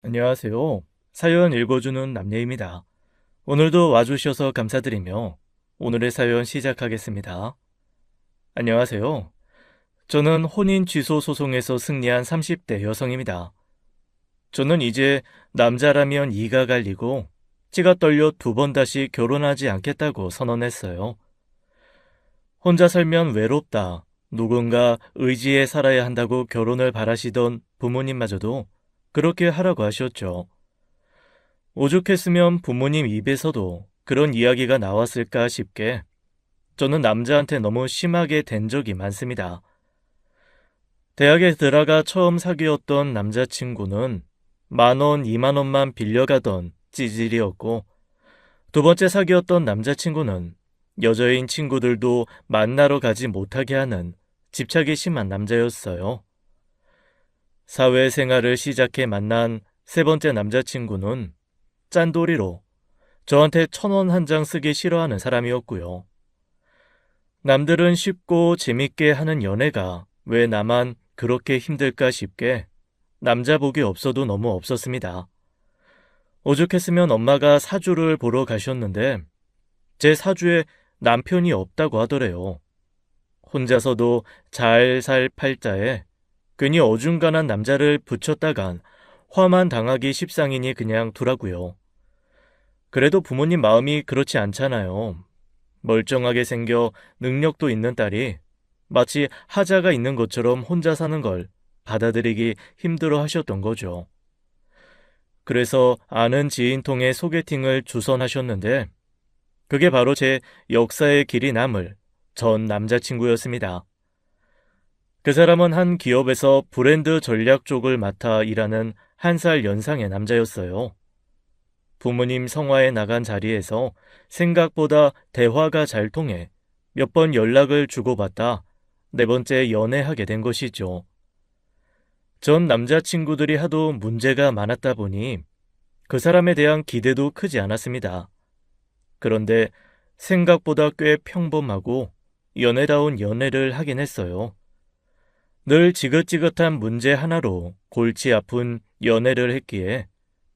안녕하세요. 사연 읽어주는 남녀입니다. 오늘도 와주셔서 감사드리며 오늘의 사연 시작하겠습니다. 안녕하세요. 저는 혼인 취소 소송에서 승리한 30대 여성입니다. 저는 이제 남자라면 이가 갈리고 치가 떨려 두 번 다시 결혼하지 않겠다고 선언했어요. 혼자 살면 외롭다, 누군가 의지에 살아야 한다고 결혼을 바라시던 부모님마저도 그렇게 하라고 하셨죠. 오죽했으면 부모님 입에서도 그런 이야기가 나왔을까 싶게 저는 남자한테 너무 심하게 된 적이 많습니다. 대학에 들어가 처음 사귀었던 남자친구는 10,000원, 20,000원만 빌려가던 찌질이었고, 두 번째 사귀었던 남자친구는 여자인 친구들도 만나러 가지 못하게 하는 집착이 심한 남자였어요. 사회생활을 시작해 만난 세 번째 남자친구는 짠돌이로 저한테 1,000원 한 장 쓰기 싫어하는 사람이었고요. 남들은 쉽고 재밌게 하는 연애가 왜 나만 그렇게 힘들까 싶게 남자복이 없어도 너무 없었습니다. 오죽했으면 엄마가 사주를 보러 가셨는데 제 사주에 남편이 없다고 하더래요. 혼자서도 잘 살 팔자에 괜히 어중간한 남자를 붙였다간 화만 당하기 십상이니 그냥 두라고요. 그래도 부모님 마음이 그렇지 않잖아요. 멀쩡하게 생겨 능력도 있는 딸이 마치 하자가 있는 것처럼 혼자 사는 걸 받아들이기 힘들어 하셨던 거죠. 그래서 아는 지인 통해 소개팅을 주선하셨는데 그게 바로 제 역사의 길이 남을 전 남자친구였습니다. 그 사람은 한 기업에서 브랜드 전략 쪽을 맡아 일하는 1살 연상의 남자였어요. 부모님 성화에 나간 자리에서 생각보다 대화가 잘 통해 몇 번 연락을 주고받다 네 번째 연애하게 된 것이죠. 전 남자친구들이 하도 문제가 많았다 보니 그 사람에 대한 기대도 크지 않았습니다. 그런데 생각보다 꽤 평범하고 연애다운 연애를 하긴 했어요. 늘 지긋지긋한 문제 하나로 골치 아픈 연애를 했기에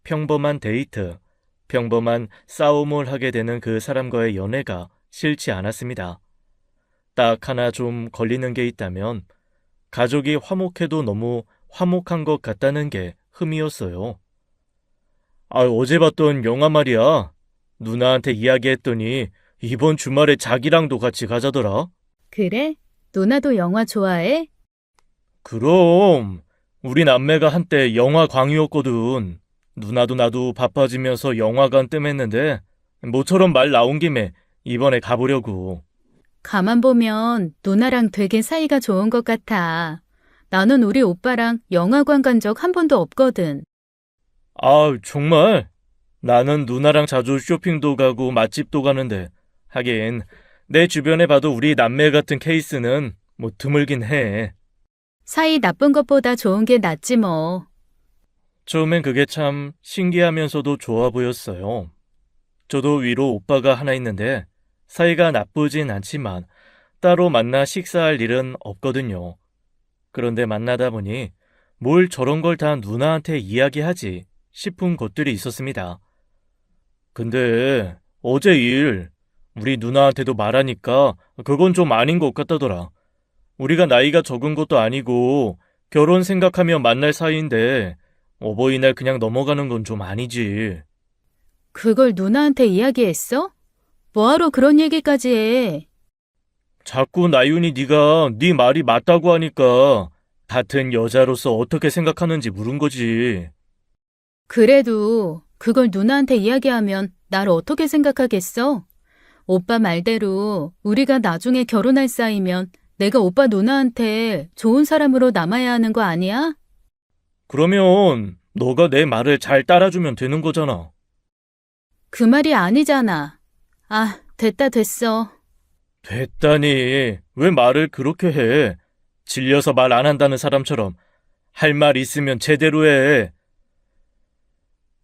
평범한 데이트, 평범한 싸움을 하게 되는 그 사람과의 연애가 싫지 않았습니다. 딱 하나 좀 걸리는 게 있다면 가족이 화목해도 너무 화목한 것 같다는 게 흠이었어요. 어제 봤던 영화 말이야. 누나한테 이야기했더니 이번 주말에 자기랑도 같이 가자더라. 그래? 누나도 영화 좋아해? 그럼 우리 남매가 한때 영화 광이었거든. 누나도 나도 바빠지면서 영화관 뜸했는데 모처럼 말 나온 김에 이번에 가보려고. 가만 보면 누나랑 되게 사이가 좋은 것 같아. 나는 우리 오빠랑 영화관 간 적 한 번도 없거든. 정말? 나는 누나랑 자주 쇼핑도 가고 맛집도 가는데 하긴 내 주변에 봐도 우리 남매 같은 케이스는 뭐 드물긴 해. 사이 나쁜 것보다 좋은 게 낫지 뭐. 처음엔 그게 참 신기하면서도 좋아 보였어요. 저도 위로 오빠가 하나 있는데 사이가 나쁘진 않지만 따로 만나 식사할 일은 없거든요. 그런데 만나다 보니 뭘 저런 걸 다 누나한테 이야기하지 싶은 것들이 있었습니다. 근데 어제 일 우리 누나한테도 말하니까 그건 좀 아닌 것 같다더라. 우리가 나이가 적은 것도 아니고 결혼 생각하며 만날 사이인데 어버이날 그냥 넘어가는 건 좀 아니지. 그걸 누나한테 이야기했어? 뭐하러 그런 얘기까지 해? 자꾸 나윤이 네가 네 말이 맞다고 하니까 같은 여자로서 어떻게 생각하는지 물은 거지. 그래도 그걸 누나한테 이야기하면 날 어떻게 생각하겠어? 오빠 말대로 우리가 나중에 결혼할 사이면 내가 오빠 누나한테 좋은 사람으로 남아야 하는 거 아니야? 그러면 너가 내 말을 잘 따라주면 되는 거잖아. 그 말이 아니잖아. 아, 됐다 됐어. 됐다니 왜 말을 그렇게 해? 질려서 말 안 한다는 사람처럼 할 말 있으면 제대로 해.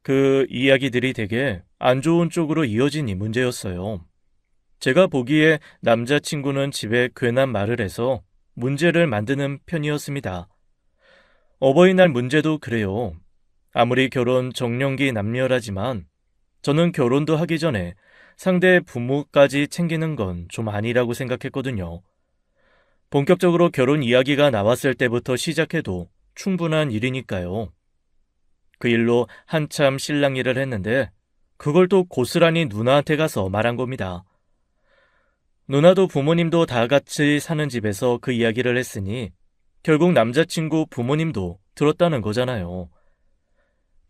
그 이야기들이 되게 안 좋은 쪽으로 이어진 이 문제였어요. 제가 보기에 남자친구는 집에 괜한 말을 해서 문제를 만드는 편이었습니다. 어버이날 문제도 그래요. 아무리 결혼 적령기 남녀라지만 저는 결혼도 하기 전에 상대 부모까지 챙기는 건 좀 아니라고 생각했거든요. 본격적으로 결혼 이야기가 나왔을 때부터 시작해도 충분한 일이니까요. 그 일로 한참 신랑 일을 했는데 그걸 또 고스란히 누나한테 가서 말한 겁니다. 누나도 부모님도 다 같이 사는 집에서 그 이야기를 했으니 결국 남자친구 부모님도 들었다는 거잖아요.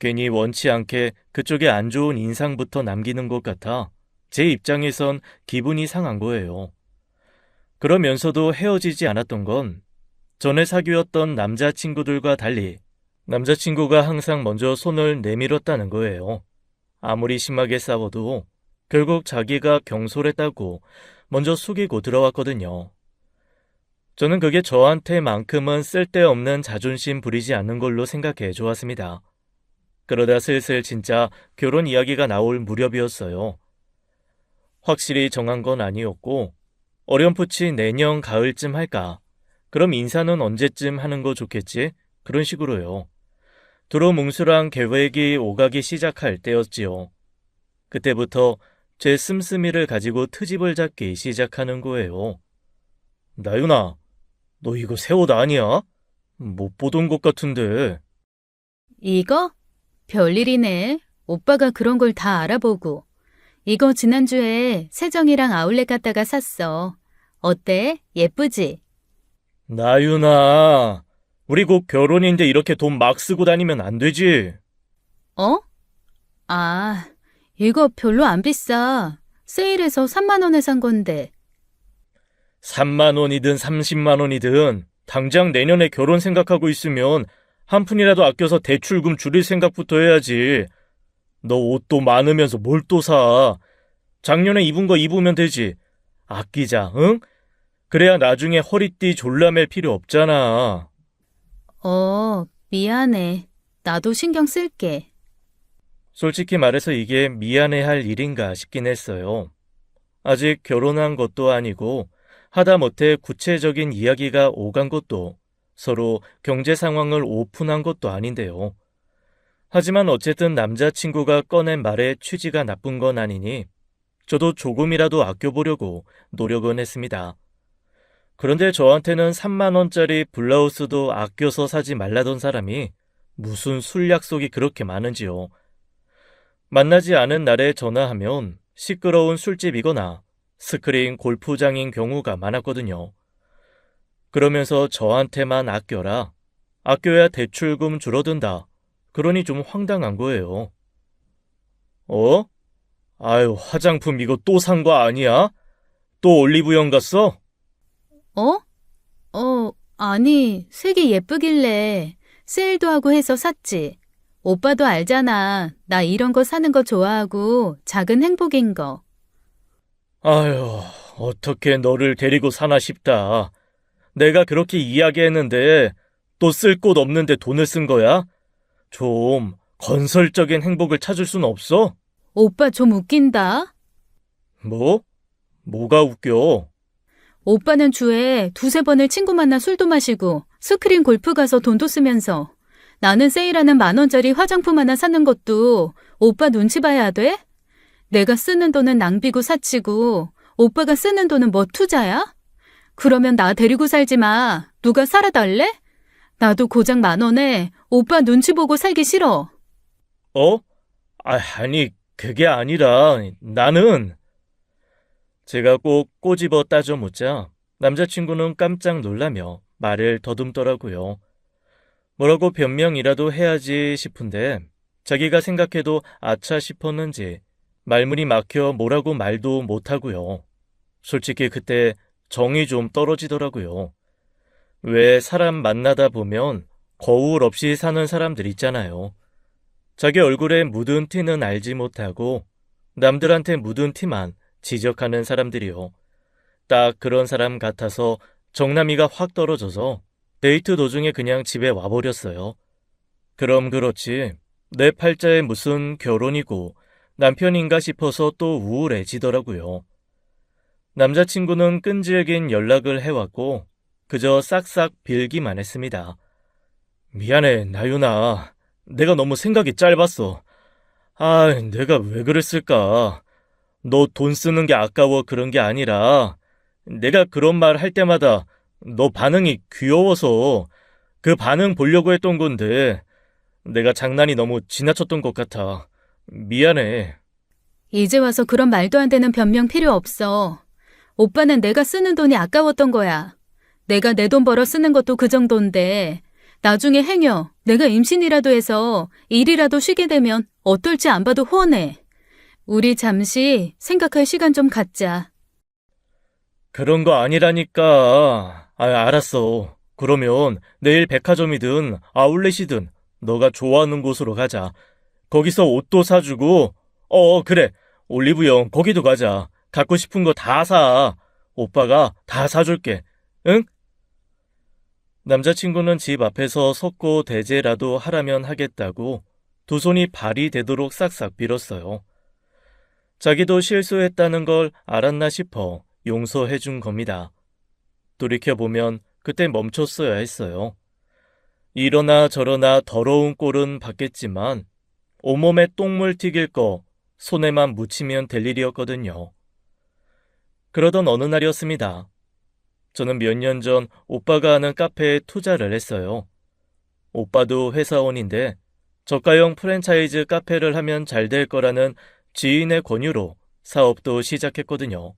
괜히 원치 않게 그쪽에 안 좋은 인상부터 남기는 것 같아 제 입장에선 기분이 상한 거예요. 그러면서도 헤어지지 않았던 건 전에 사귀었던 남자친구들과 달리 남자친구가 항상 먼저 손을 내밀었다는 거예요. 아무리 심하게 싸워도 결국 자기가 경솔했다고 먼저 숙이고 들어왔거든요. 저는 그게 저한테만큼은 쓸데없는 자존심 부리지 않는 걸로 생각해 좋았습니다. 그러다 슬슬 진짜 결혼 이야기가 나올 무렵이었어요. 확실히 정한 건 아니었고 어렴풋이 내년 가을쯤 할까? 그럼 인사는 언제쯤 하는 거 좋겠지? 그런 식으로요. 두루뭉술한 계획이 오가기 시작할 때였지요. 그때부터 제 씀씀이를 가지고 트집을 잡기 시작하는 거예요. 나윤아, 너 이거 새 옷 아니야? 못 보던 것 같은데. 이거? 별일이네. 오빠가 그런 걸 다 알아보고. 이거 지난주에 세정이랑 아울렛 갔다가 샀어. 어때? 예쁘지? 나윤아, 우리 곧 결혼인데 이렇게 돈 막 쓰고 다니면 안 되지. 어? 아, 이거 별로 안 비싸. 세일해서 3만 원에 산 건데. 3만 원이든 30만 원이든 당장 내년에 결혼 생각하고 있으면 한 푼이라도 아껴서 대출금 줄일 생각부터 해야지. 너 옷도 많으면서 뭘 또 사. 작년에 입은 거 입으면 되지. 아끼자, 응? 그래야 나중에 허리띠 졸라맬 필요 없잖아. 미안해. 나도 신경 쓸게. 솔직히 말해서 이게 미안해할 일인가 싶긴 했어요. 아직 결혼한 것도 아니고 하다못해 구체적인 이야기가 오간 것도 서로 경제 상황을 오픈한 것도 아닌데요. 하지만 어쨌든 남자친구가 꺼낸 말에 취지가 나쁜 건 아니니 저도 조금이라도 아껴보려고 노력은 했습니다. 그런데 저한테는 3만 원짜리 블라우스도 아껴서 사지 말라던 사람이 무슨 술 약속이 그렇게 많은지요. 만나지 않은 날에 전화하면 시끄러운 술집이거나 스크린 골프장인 경우가 많았거든요. 그러면서 저한테만 아껴라. 아껴야 대출금 줄어든다. 그러니 좀 황당한 거예요. 어? 아유, 화장품 이거 또 산 거 아니야? 또 올리브영 갔어? 어? 아니, 색이 예쁘길래 세일도 하고 해서 샀지. 오빠도 알잖아. 나 이런 거 사는 거 좋아하고 작은 행복인 거. 아유, 어떻게 너를 데리고 사나 싶다. 내가 그렇게 이야기했는데 또 쓸 곳 없는데 돈을 쓴 거야? 좀 건설적인 행복을 찾을 순 없어? 오빠 좀 웃긴다. 뭐? 뭐가 웃겨? 오빠는 주에 두세 번을 친구 만나 술도 마시고 스크린 골프 가서 돈도 쓰면서 나는 세일하는 10,000원짜리 화장품 하나 사는 것도 오빠 눈치 봐야 돼? 내가 쓰는 돈은 낭비고 사치고 오빠가 쓰는 돈은 뭐 투자야? 그러면 나 데리고 살지 마. 누가 살아달래? 나도 고작 10,000원에 오빠 눈치 보고 살기 싫어. 어? 아니, 그게 아니라 나는 제가 꼭 꼬집어 따져 묻자 남자친구는 깜짝 놀라며 말을 더듬더라고요. 뭐라고 변명이라도 해야지 싶은데 자기가 생각해도 아차 싶었는지 말문이 막혀 뭐라고 말도 못하고요. 솔직히 그때 정이 좀 떨어지더라고요. 왜 사람 만나다 보면 거울 없이 사는 사람들 있잖아요. 자기 얼굴에 묻은 티는 알지 못하고 남들한테 묻은 티만 지적하는 사람들이요. 딱 그런 사람 같아서 정남이가 확 떨어져서 데이트 도중에 그냥 집에 와버렸어요. 그럼 그렇지 내 팔자에 무슨 결혼이고 남편인가 싶어서 또 우울해지더라고요. 남자친구는 끈질긴 연락을 해왔고 그저 싹싹 빌기만 했습니다. 미안해 나윤아. 내가 너무 생각이 짧았어. 내가 왜 그랬을까? 너 돈 쓰는 게 아까워 그런 게 아니라 내가 그런 말 할 때마다 너 반응이 귀여워서 그 반응 보려고 했던 건데 내가 장난이 너무 지나쳤던 것 같아. 미안해. 이제 와서 그런 말도 안 되는 변명 필요 없어. 오빠는 내가 쓰는 돈이 아까웠던 거야. 내가 내 돈 벌어 쓰는 것도 그 정도인데 나중에 행여 내가 임신이라도 해서 일이라도 쉬게 되면 어떨지 안 봐도 훤해. 우리 잠시 생각할 시간 좀 갖자. 그런 거 아니라니까. 알았어. 그러면 내일 백화점이든 아울렛이든 너가 좋아하는 곳으로 가자. 거기서 옷도 사주고, 그래. 올리브영 거기도 가자. 갖고 싶은 거 다 사. 오빠가 다 사줄게. 응? 남자친구는 집 앞에서 섰고 대제라도 하라면 하겠다고 두 손이 발이 되도록 싹싹 빌었어요. 자기도 실수했다는 걸 알았나 싶어 용서해 준 겁니다. 돌이켜보면 그때 멈췄어야 했어요. 이러나 저러나 더러운 꼴은 받겠지만 온몸에 똥물 튀길 거 손에만 묻히면 될 일이었거든요. 그러던 어느 날이었습니다. 저는 몇 년 전 오빠가 하는 카페에 투자를 했어요. 오빠도 회사원인데 저가형 프랜차이즈 카페를 하면 잘 될 거라는 지인의 권유로 사업도 시작했거든요.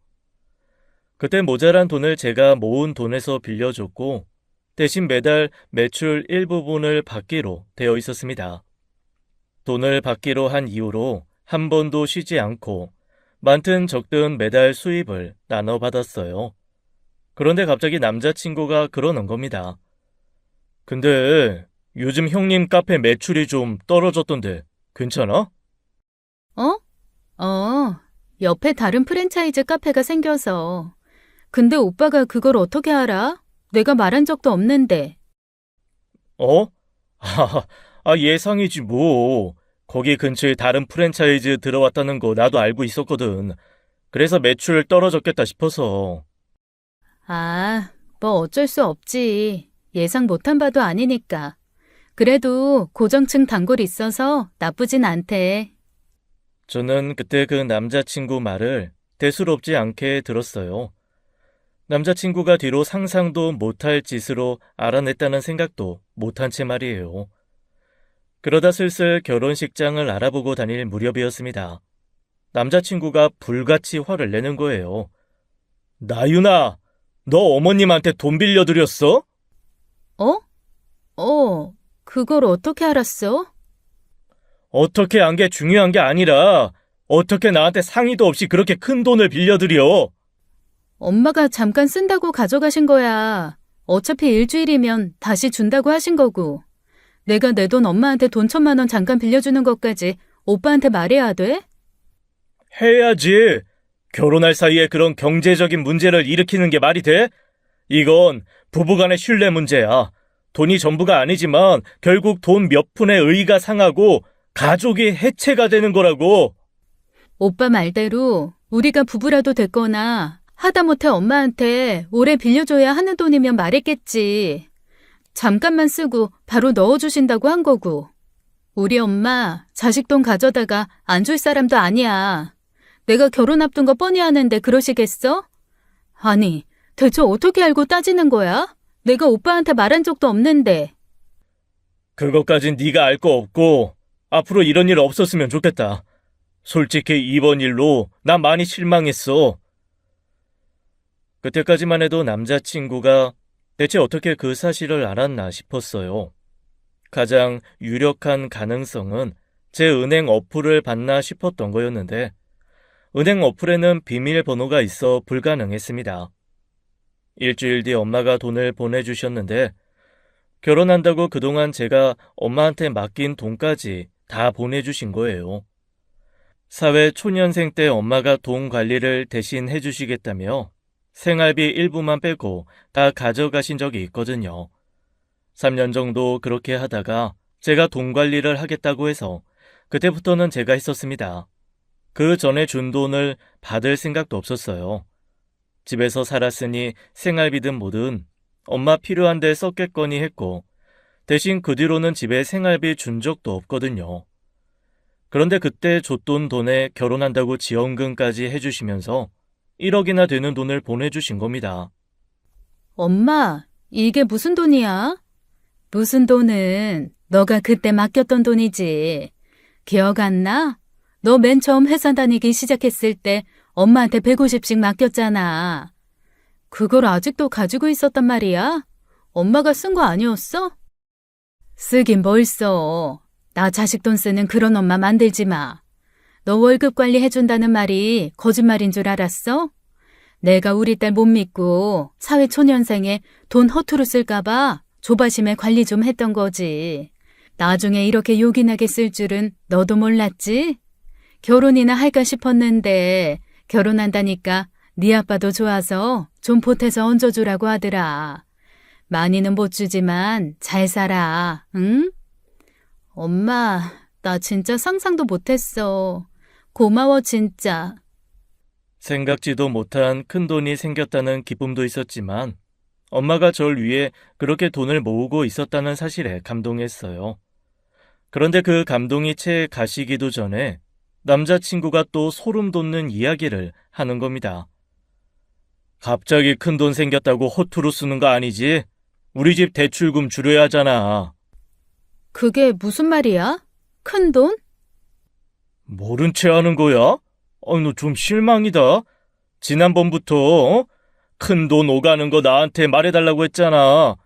그때 모자란 돈을 제가 모은 돈에서 빌려줬고 대신 매달 매출 일부분을 받기로 되어 있었습니다. 돈을 받기로 한 이후로 한 번도 쉬지 않고 많든 적든 매달 수입을 나눠 받았어요. 그런데 갑자기 남자친구가 그러는 겁니다. 근데 요즘 형님 카페 매출이 좀 떨어졌던데 괜찮아? 옆에 다른 프랜차이즈 카페가 생겨서. 근데 오빠가 그걸 어떻게 알아? 내가 말한 적도 없는데. 어? 예상이지 뭐. 거기 근처에 다른 프랜차이즈 들어왔다는 거 나도 알고 있었거든. 그래서 매출 떨어졌겠다 싶어서. 뭐 어쩔 수 없지. 예상 못한 바도 아니니까. 그래도 고정층 단골이 있어서 나쁘진 않대. 저는 그때 그 남자친구 말을 대수롭지 않게 들었어요. 남자친구가 뒤로 상상도 못할 짓으로 알아냈다는 생각도 못한 채 말이에요. 그러다 슬슬 결혼식장을 알아보고 다닐 무렵이었습니다. 남자친구가 불같이 화를 내는 거예요. 나윤아, 너 어머님한테 돈 빌려드렸어? 그걸 어떻게 알았어? 어떻게 한 게 중요한 게 아니라 어떻게 나한테 상의도 없이 그렇게 큰 돈을 빌려드려? 엄마가 잠깐 쓴다고 가져가신 거야. 어차피 일주일이면 다시 준다고 하신 거고. 내가 내 돈 엄마한테 돈 1,000만 원 잠깐 빌려주는 것까지 오빠한테 말해야 돼? 해야지. 결혼할 사이에 그런 경제적인 문제를 일으키는 게 말이 돼? 이건 부부간의 신뢰 문제야. 돈이 전부가 아니지만 결국 돈 몇 푼의 의의가 상하고 가족이 해체가 되는 거라고. 오빠 말대로 우리가 부부라도 됐거나 하다못해 엄마한테 오래 빌려줘야 하는 돈이면 말했겠지. 잠깐만 쓰고 바로 넣어주신다고 한 거고. 우리 엄마 자식 돈 가져다가 안 줄 사람도 아니야. 내가 결혼 앞둔 거 뻔히 아는데 그러시겠어? 아니, 대체 어떻게 알고 따지는 거야? 내가 오빠한테 말한 적도 없는데. 그것까진 네가 알 거 없고 앞으로 이런 일 없었으면 좋겠다. 솔직히 이번 일로 난 많이 실망했어. 그때까지만 해도 남자친구가 대체 어떻게 그 사실을 알았나 싶었어요. 가장 유력한 가능성은 제 은행 어플을 봤나 싶었던 거였는데 은행 어플에는 비밀번호가 있어 불가능했습니다. 일주일 뒤 엄마가 돈을 보내주셨는데 결혼한다고 그동안 제가 엄마한테 맡긴 돈까지 다 보내주신 거예요. 사회 초년생 때 엄마가 돈 관리를 대신 해주시겠다며 생활비 일부만 빼고 다 가져가신 적이 있거든요. 3년 정도 그렇게 하다가 제가 돈 관리를 하겠다고 해서 그때부터는 제가 했었습니다. 그 전에 준 돈을 받을 생각도 없었어요. 집에서 살았으니 생활비든 뭐든 엄마 필요한데 썼겠거니 했고 대신 그 뒤로는 집에 생활비 준 적도 없거든요. 그런데 그때 줬던 돈에 결혼한다고 지원금까지 해주시면서 1억이나 되는 돈을 보내주신 겁니다. 엄마, 이게 무슨 돈이야? 무슨 돈은 너가 그때 맡겼던 돈이지. 기억 안 나? 너 맨 처음 회사 다니기 시작했을 때 엄마한테 150씩 맡겼잖아. 그걸 아직도 가지고 있었단 말이야? 엄마가 쓴 거 아니었어? 쓰긴 뭘 써. 나 자식 돈 쓰는 그런 엄마 만들지 마. 너 월급 관리 해준다는 말이 거짓말인 줄 알았어? 내가 우리 딸 못 믿고 사회초년생에 돈 허투루 쓸까봐 조바심에 관리 좀 했던 거지. 나중에 이렇게 요긴하게 쓸 줄은 너도 몰랐지? 결혼이나 할까 싶었는데 결혼한다니까 네 아빠도 좋아서 좀 보태서 얹어주라고 하더라. 많이는 못 주지만 잘 살아, 응? 엄마, 나 진짜 상상도 못했어. 고마워, 진짜. 생각지도 못한 큰 돈이 생겼다는 기쁨도 있었지만 엄마가 절 위해 그렇게 돈을 모으고 있었다는 사실에 감동했어요. 그런데 그 감동이 채 가시기도 전에 남자친구가 또 소름 돋는 이야기를 하는 겁니다. 갑자기 큰 돈 생겼다고 허투루 쓰는 거 아니지? 우리 집 대출금 줄여야 하잖아. 그게 무슨 말이야? 큰 돈? 모른 채 하는 거야? 너 좀 실망이다. 지난번부터 큰 돈 오가는 거 나한테 말해달라고 했잖아.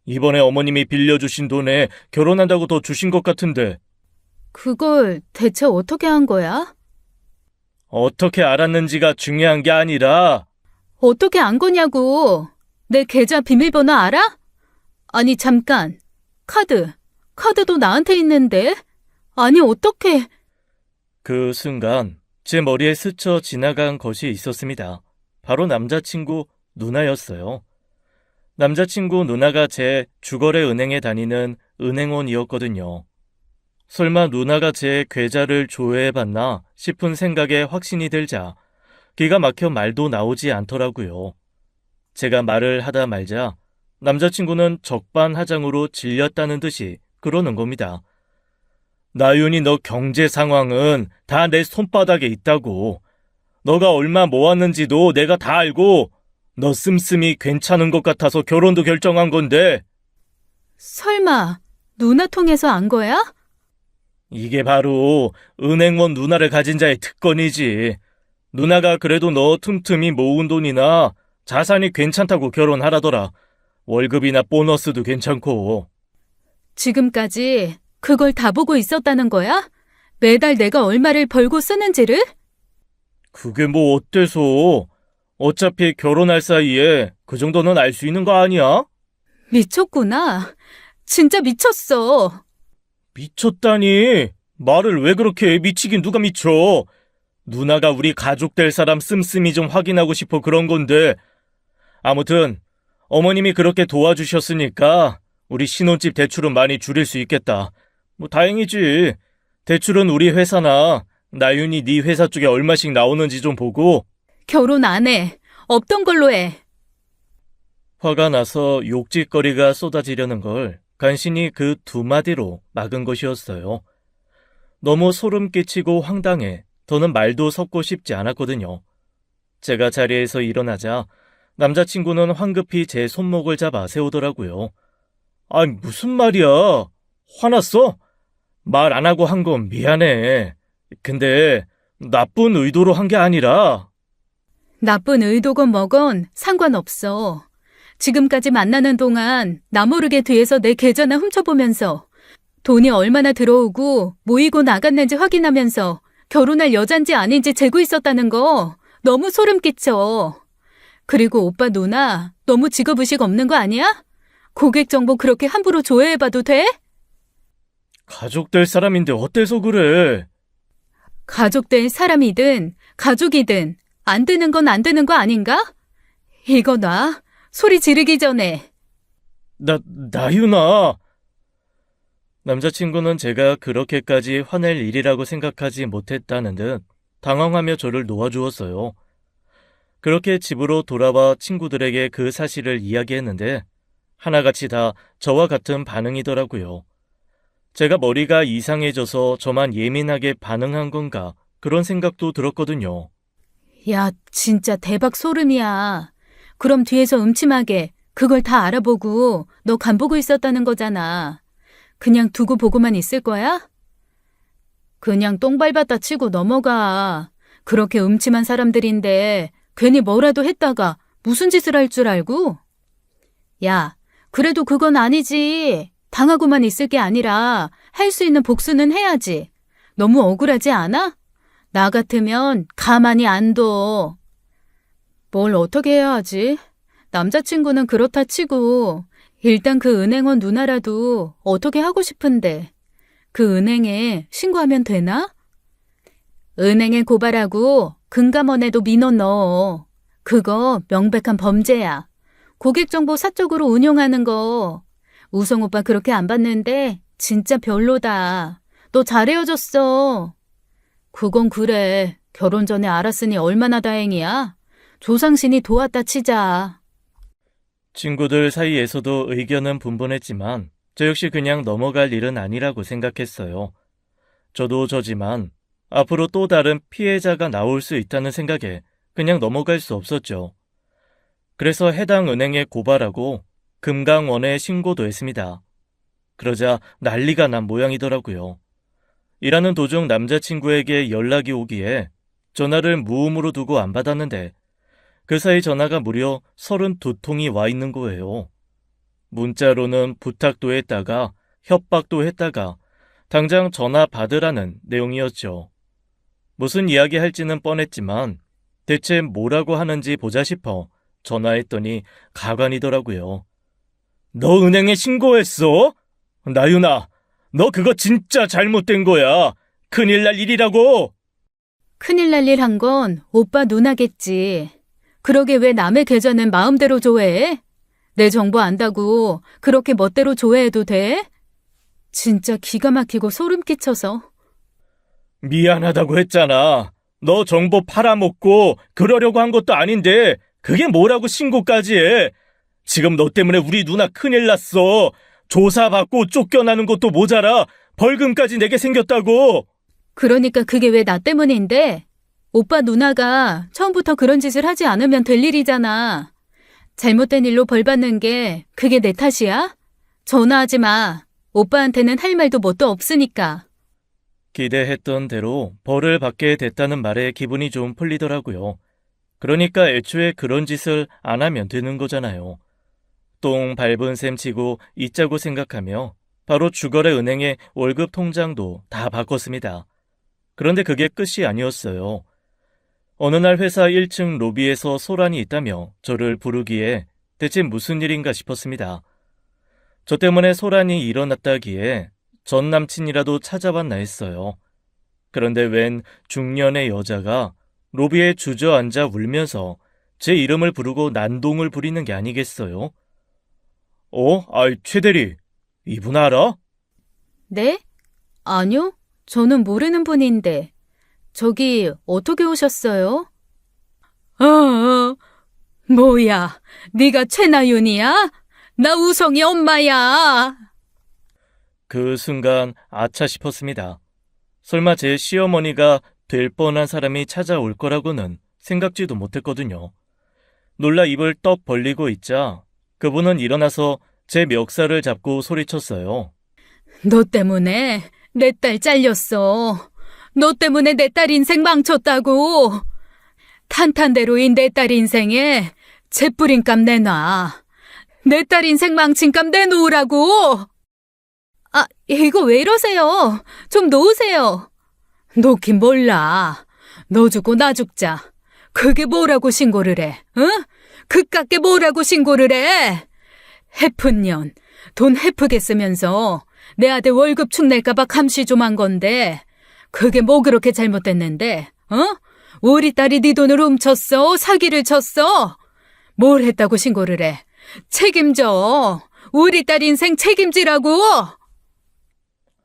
이번에 어머님이 빌려주신 돈에 결혼한다고 더 주신 것 같은데. 그걸 대체 어떻게 한 거야? 어떻게 알았는지가 중요한 게 아니라 어떻게 안 거냐고. 내 계좌 비밀번호 알아? 아니, 잠깐. 카드도 나한테 있는데. 아니, 어떻게. 그 순간 제 머리에 스쳐 지나간 것이 있었습니다. 바로 남자친구 누나였어요. 남자친구 누나가 제 주거래 은행에 다니는 은행원이었거든요. 설마 누나가 제 계좌를 조회해봤나 싶은 생각에 확신이 들자 기가 막혀 말도 나오지 않더라고요. 제가 말을 하다 말자 남자친구는 적반하장으로 질렸다는 듯이 그러는 겁니다. 나윤이 너 경제 상황은 다 내 손바닥에 있다고. 너가 얼마 모았는지도 내가 다 알고 너 씀씀이 괜찮은 것 같아서 결혼도 결정한 건데. 설마, 누나 통해서 안 거야? 이게 바로 은행원 누나를 가진 자의 특권이지. 누나가 그래도 너 틈틈이 모은 돈이나 자산이 괜찮다고 결혼하라더라. 월급이나 보너스도 괜찮고. 지금까지 그걸 다 보고 있었다는 거야? 매달 내가 얼마를 벌고 쓰는지를? 그게 뭐 어때서? 어차피 결혼할 사이에 그 정도는 알 수 있는 거 아니야? 미쳤구나. 진짜 미쳤어. 미쳤다니. 말을 왜 그렇게 해? 미치긴 누가 미쳐. 누나가 우리 가족 될 사람 씀씀이 좀 확인하고 싶어 그런 건데. 아무튼 어머님이 그렇게 도와주셨으니까 우리 신혼집 대출은 많이 줄일 수 있겠다. 뭐 다행이지. 대출은 우리 회사나 나윤이 네 회사 쪽에 얼마씩 나오는지 좀 보고. 결혼 안 해. 없던 걸로 해. 화가 나서 욕짓거리가 쏟아지려는 걸 간신히 그 두 마디로 막은 것이었어요. 너무 소름 끼치고 황당해 더는 말도 섞고 싶지 않았거든요. 제가 자리에서 일어나자 남자친구는 황급히 제 손목을 잡아 세우더라고요. 아니 무슨 말이야? 화났어? 말 안 하고 한 건 미안해. 근데 나쁜 의도로 한 게 아니라. 나쁜 의도건 뭐건 상관없어. 지금까지 만나는 동안 나 모르게 뒤에서 내 계좌나 훔쳐보면서 돈이 얼마나 들어오고 모이고 나갔는지 확인하면서 결혼할 여잔지 아닌지 재고 있었다는 거 너무 소름 끼쳐. 그리고 오빠 누나 너무 직업의식 없는 거 아니야? 고객 정보 그렇게 함부로 조회해봐도 돼? 가족 될 사람인데 어때서 그래? 가족 될 사람이든 가족이든 안 되는 건 안 되는 거 아닌가? 이거 놔. 소리 지르기 전에. 나윤아. 남자친구는 제가 그렇게까지 화낼 일이라고 생각하지 못했다는 듯 당황하며 저를 놓아주었어요. 그렇게 집으로 돌아와 친구들에게 그 사실을 이야기했는데 하나같이 다 저와 같은 반응이더라고요. 제가 머리가 이상해져서 저만 예민하게 반응한 건가 그런 생각도 들었거든요. 야, 진짜 대박 소름이야. 그럼 뒤에서 음침하게 그걸 다 알아보고 너 간보고 있었다는 거잖아. 그냥 두고 보고만 있을 거야? 그냥 똥 밟았다 치고 넘어가. 그렇게 음침한 사람들인데 괜히 뭐라도 했다가 무슨 짓을 할 줄 알고? 야, 그래도 그건 아니지. 당하고만 있을 게 아니라 할 수 있는 복수는 해야지. 너무 억울하지 않아? 나 같으면 가만히 안 둬. 뭘 어떻게 해야 하지? 남자친구는 그렇다 치고 일단 그 은행원 누나라도 어떻게 하고 싶은데 그 은행에 신고하면 되나? 은행에 고발하고 금감원에도 민원 넣어. 그거 명백한 범죄야. 고객정보 사적으로 운용하는 거. 우성 오빠 그렇게 안 봤는데 진짜 별로다. 너 잘 헤어졌어. 그건 그래. 결혼 전에 알았으니 얼마나 다행이야. 조상신이 도왔다 치자. 친구들 사이에서도 의견은 분분했지만 저 역시 그냥 넘어갈 일은 아니라고 생각했어요. 저도 저지만 앞으로 또 다른 피해자가 나올 수 있다는 생각에 그냥 넘어갈 수 없었죠. 그래서 해당 은행에 고발하고 금강원에 신고도 했습니다. 그러자 난리가 난 모양이더라고요. 일하는 도중 남자친구에게 연락이 오기에 전화를 무음으로 두고 안 받았는데 그 사이 전화가 무려 32통이 와 있는 거예요. 문자로는 부탁도 했다가 협박도 했다가 당장 전화 받으라는 내용이었죠. 무슨 이야기 할지는 뻔했지만 대체 뭐라고 하는지 보자 싶어 전화했더니 가관이더라고요. 너 은행에 신고했어? 나윤아, 너 그거 진짜 잘못된 거야. 큰일 날 일이라고. 큰일 날 일 한 건 오빠 누나겠지. 그러게 왜 남의 계좌는 마음대로 조회해? 내 정보 안다고 그렇게 멋대로 조회해도 돼? 진짜 기가 막히고 소름 끼쳐서. 미안하다고 했잖아. 너 정보 팔아먹고 그러려고 한 것도 아닌데 그게 뭐라고 신고까지 해. 지금 너 때문에 우리 누나 큰일 났어. 조사받고 쫓겨나는 것도 모자라 벌금까지 내게 생겼다고. 그러니까 그게 왜 나 때문인데? 오빠 누나가 처음부터 그런 짓을 하지 않으면 될 일이잖아. 잘못된 일로 벌 받는 게 그게 내 탓이야? 전화하지 마. 오빠한테는 할 말도 뭣도 없으니까. 기대했던 대로 벌을 받게 됐다는 말에 기분이 좀 풀리더라고요. 그러니까 애초에 그런 짓을 안 하면 되는 거잖아요. 똥 밟은 셈 치고 잊자고 생각하며 바로 주거래 은행의 월급 통장도 다 바꿨습니다. 그런데 그게 끝이 아니었어요. 어느 날 회사 1층 로비에서 소란이 있다며 저를 부르기에 대체 무슨 일인가 싶었습니다. 저 때문에 소란이 일어났다기에 전 남친이라도 찾아봤나 했어요. 그런데 웬 중년의 여자가 로비에 주저앉아 울면서 제 이름을 부르고 난동을 부리는 게 아니겠어요? 최 대리, 이분 알아? 네? 아니요. 저는 모르는 분인데. 저기 어떻게 오셨어요? 뭐야? 네가 최나윤이야? 나 우성이 엄마야. 그 순간 아차 싶었습니다. 설마 제 시어머니가 될 뻔한 사람이 찾아올 거라고는 생각지도 못했거든요. 놀라 입을 떡 벌리고 있자 그분은 일어나서 제 멱살을 잡고 소리쳤어요. 너 때문에 내 딸 잘렸어. 너 때문에 내 딸 인생 망쳤다고. 탄탄대로인 내 딸 인생에 재뿌린값 내놔. 내 딸 인생 망친 값 내놓으라고. 아, 이거 왜 이러세요? 좀 놓으세요. 놓긴 몰라. 너 죽고 나 죽자. 그게 뭐라고 신고를 해? 응? 그깟게 뭐라고 신고를 해? 해픈 년, 돈 해프게 쓰면서 내 아들 월급 축낼까봐 감시 좀 한 건데 그게 뭐 그렇게 잘못됐는데? 우리 딸이 네 돈을 훔쳤어? 사기를 쳤어? 뭘 했다고 신고를 해? 책임져. 우리 딸 인생 책임지라고.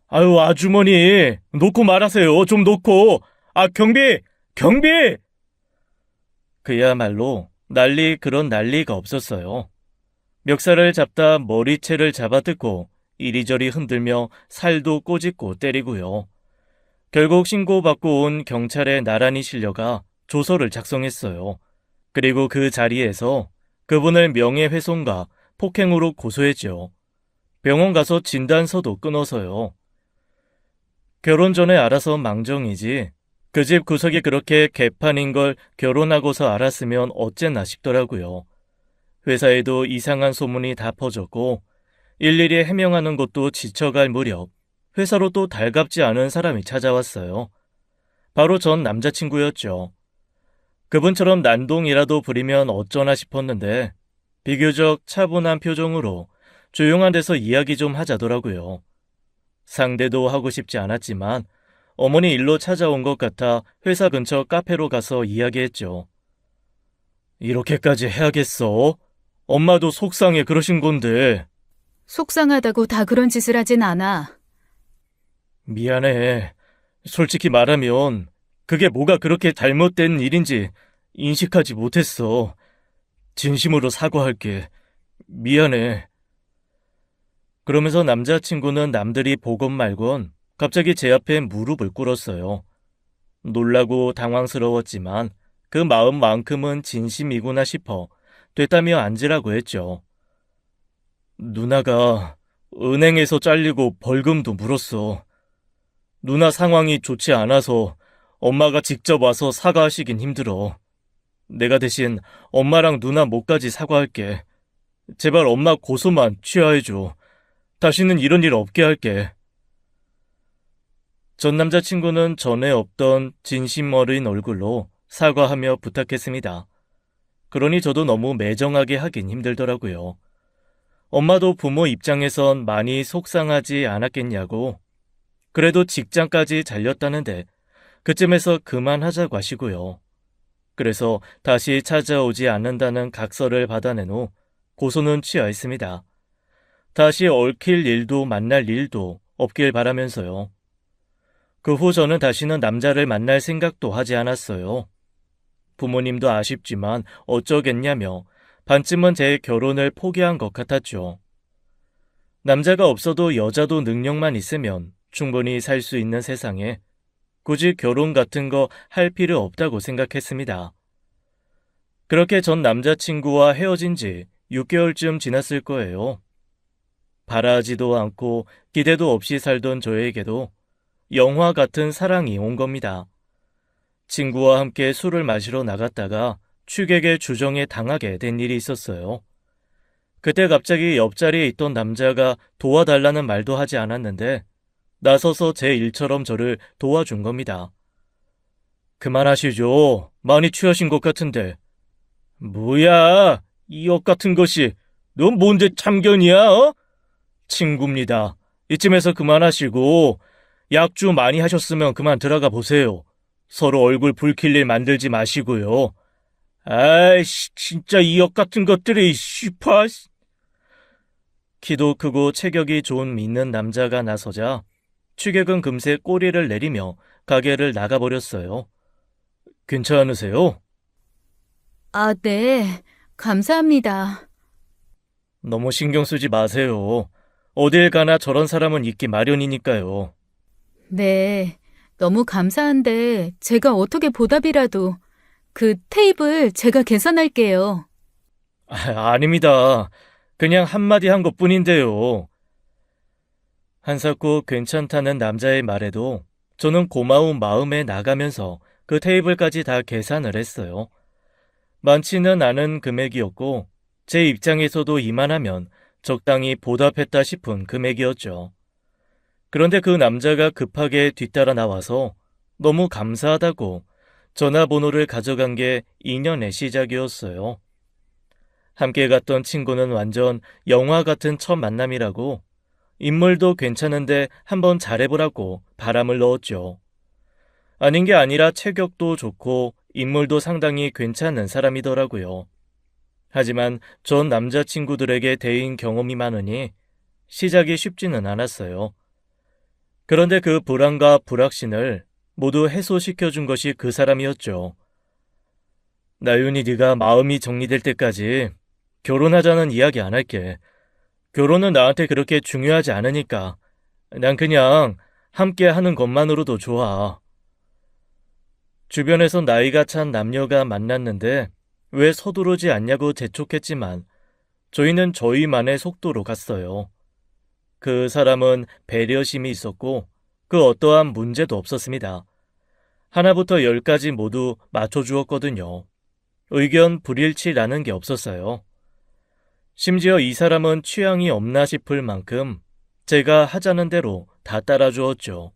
아유, 아주머니, 놓고 말하세요. 좀 놓고. 경비! 그야말로 그런 난리가 없었어요. 멱살을 잡다 머리채를 잡아뜯고 이리저리 흔들며 살도 꼬집고 때리고요. 결국 신고받고 온 경찰에 나란히 실려가 조서를 작성했어요. 그리고 그 자리에서 그분을 명예훼손과 폭행으로 고소했죠. 병원 가서 진단서도 끊어서요. 결혼 전에 알아서 망정이지 그 집 구석이 그렇게 개판인 걸 결혼하고서 알았으면 어쨌나 싶더라고요. 회사에도 이상한 소문이 다 퍼졌고 일일이 해명하는 것도 지쳐갈 무렵 회사로 또 달갑지 않은 사람이 찾아왔어요. 바로 전 남자친구였죠. 그분처럼 난동이라도 부리면 어쩌나 싶었는데 비교적 차분한 표정으로 조용한 데서 이야기 좀 하자더라고요. 상대도 하고 싶지 않았지만 어머니 일로 찾아온 것 같아 회사 근처 카페로 가서 이야기했죠. 이렇게까지 해야겠어? 엄마도 속상해 그러신 건데. 속상하다고 다 그런 짓을 하진 않아. 미안해. 솔직히 말하면 그게 뭐가 그렇게 잘못된 일인지 인식하지 못했어. 진심으로 사과할게. 미안해. 그러면서 남자친구는 남들이 보건 말건 갑자기 제 앞에 무릎을 꿇었어요. 놀라고 당황스러웠지만 그 마음만큼은 진심이구나 싶어 되따며 앉으라고 했죠. 누나가 은행에서 잘리고 벌금도 물었어. 누나 상황이 좋지 않아서 엄마가 직접 와서 사과하시긴 힘들어. 내가 대신 엄마랑 누나 목까지 사과할게. 제발 엄마 고소만 취하해줘. 다시는 이런 일 없게 할게. 전 남자친구는 전에 없던 진심 어린 얼굴로 사과하며 부탁했습니다. 그러니 저도 너무 매정하게 하긴 힘들더라고요. 엄마도 부모 입장에선 많이 속상하지 않았겠냐고. 그래도 직장까지 잘렸다는데 그쯤에서 그만하자고 하시고요. 그래서 다시 찾아오지 않는다는 각서를 받아낸 후 고소는 취하했습니다. 다시 얽힐 일도 만날 일도 없길 바라면서요. 그 후 저는 다시는 남자를 만날 생각도 하지 않았어요. 부모님도 아쉽지만 어쩌겠냐며 반쯤은 제 결혼을 포기한 것 같았죠. 남자가 없어도 여자도 능력만 있으면 충분히 살 수 있는 세상에 굳이 결혼 같은 거 할 필요 없다고 생각했습니다. 그렇게 전 남자친구와 헤어진 지 6개월쯤 지났을 거예요. 바라지도 않고 기대도 없이 살던 저에게도 영화 같은 사랑이 온 겁니다. 친구와 함께 술을 마시러 나갔다가 취객의 주정에 당하게 된 일이 있었어요. 그때 갑자기 옆자리에 있던 남자가 도와달라는 말도 하지 않았는데 나서서 제 일처럼 저를 도와준 겁니다. 그만하시죠. 많이 취하신 것 같은데. 뭐야, 이 역 같은 것이. 넌 뭔데 참견이야, 어? 친구입니다. 이쯤에서 그만하시고 약주 많이 하셨으면 그만 들어가 보세요. 서로 얼굴 붉힐 일 만들지 마시고요. 아이씨, 진짜 이 역 같은 것들이 씨파. 키도 크고 체격이 좋은 믿는 남자가 나서자 취객은 금세 꼬리를 내리며 가게를 나가버렸어요. 괜찮으세요? 아, 네. 감사합니다. 너무 신경 쓰지 마세요. 어딜 가나 저런 사람은 있기 마련이니까요. 네. 너무 감사한데 제가 어떻게 보답이라도 그 테이블 제가 계산할게요. 아닙니다. 그냥 한마디 한 것뿐인데요. 한사코 괜찮다는 남자의 말에도 저는 고마운 마음에 나가면서 그 테이블까지 다 계산을 했어요. 많지는 않은 금액이었고 제 입장에서도 이만하면 적당히 보답했다 싶은 금액이었죠. 그런데 그 남자가 급하게 뒤따라 나와서 너무 감사하다고 전화번호를 가져간 게 인연의 시작이었어요. 함께 갔던 친구는 완전 영화 같은 첫 만남이라고 인물도 괜찮은데 한번 잘해보라고 바람을 넣었죠. 아닌 게 아니라 체격도 좋고 인물도 상당히 괜찮은 사람이더라고요. 하지만 전 남자친구들에게 대인 경험이 많으니 시작이 쉽지는 않았어요. 그런데 그 불안과 불확신을 모두 해소시켜준 것이 그 사람이었죠. 나윤이 네가 마음이 정리될 때까지 결혼하자는 이야기 안 할게. 결혼은 나한테 그렇게 중요하지 않으니까. 난 그냥 함께 하는 것만으로도 좋아. 주변에서 나이가 찬 남녀가 만났는데 왜 서두르지 않냐고 재촉했지만 저희는 저희만의 속도로 갔어요. 그 사람은 배려심이 있었고 그 어떠한 문제도 없었습니다. 하나부터 열까지 모두 맞춰주었거든요. 의견 불일치라는 게 없었어요. 심지어 이 사람은 취향이 없나 싶을 만큼 제가 하자는 대로 다 따라주었죠.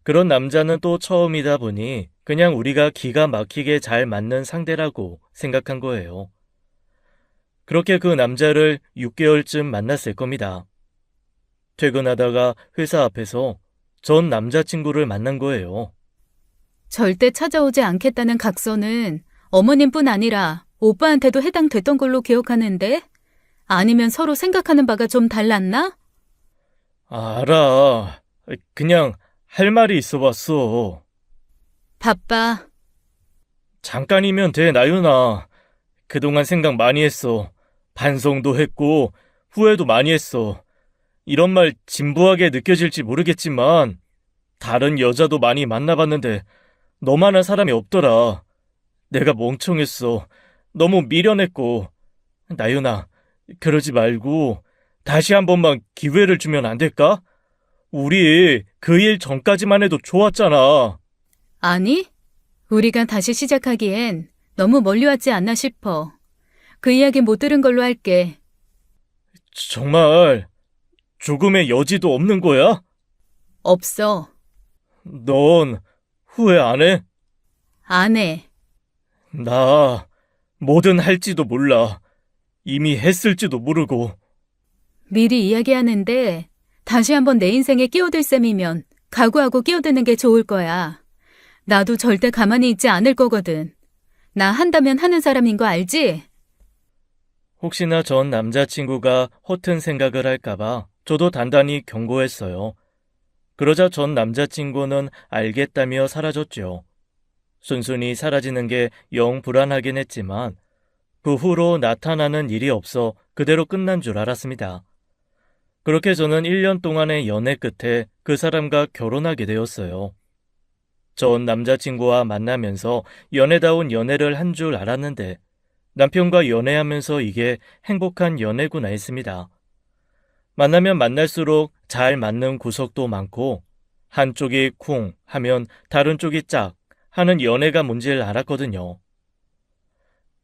그런 남자는 또 처음이다 보니 그냥 우리가 기가 막히게 잘 맞는 상대라고 생각한 거예요. 그렇게 그 남자를 6개월쯤 만났을 겁니다. 퇴근하다가 회사 앞에서 전 남자친구를 만난 거예요. 절대 찾아오지 않겠다는 각서는 어머님뿐 아니라 오빠한테도 해당됐던 걸로 기억하는데? 아니면 서로 생각하는 바가 좀 달랐나? 알아. 그냥 할 말이 있어 봤어. 바빠. 잠깐이면 돼, 나윤아. 그동안 생각 많이 했어. 반성도 했고 후회도 많이 했어. 이런 말 진부하게 느껴질지 모르겠지만 다른 여자도 많이 만나봤는데 너만한 사람이 없더라. 내가 멍청했어. 너무 미련했고. 나윤아, 그러지 말고 다시 한 번만 기회를 주면 안 될까? 우리 그 일 전까지만 해도 좋았잖아. 아니, 우리가 다시 시작하기엔 너무 멀리 왔지 않나 싶어. 그 이야기 못 들은 걸로 할게. 정말 조금의 여지도 없는 거야? 없어. 넌 후회 안 해? 안 해. 나 뭐든 할지도 몰라. 이미 했을지도 모르고. 미리 이야기하는데 다시 한번 내 인생에 끼어들 셈이면 각오하고 끼어드는 게 좋을 거야. 나도 절대 가만히 있지 않을 거거든. 나 한다면 하는 사람인 거 알지? 혹시나 전 남자친구가 허튼 생각을 할까봐 저도 단단히 경고했어요. 그러자 전 남자친구는 알겠다며 사라졌죠. 순순히 사라지는 게 영 불안하긴 했지만 그 후로 나타나는 일이 없어 그대로 끝난 줄 알았습니다. 그렇게 저는 1년 동안의 연애 끝에 그 사람과 결혼하게 되었어요. 전 남자친구와 만나면서 연애다운 연애를 한 줄 알았는데 남편과 연애하면서 이게 행복한 연애구나 했습니다. 만나면 만날수록 잘 맞는 구석도 많고 한쪽이 쿵 하면 다른 쪽이 짝 하는 연애가 뭔지를 알았거든요.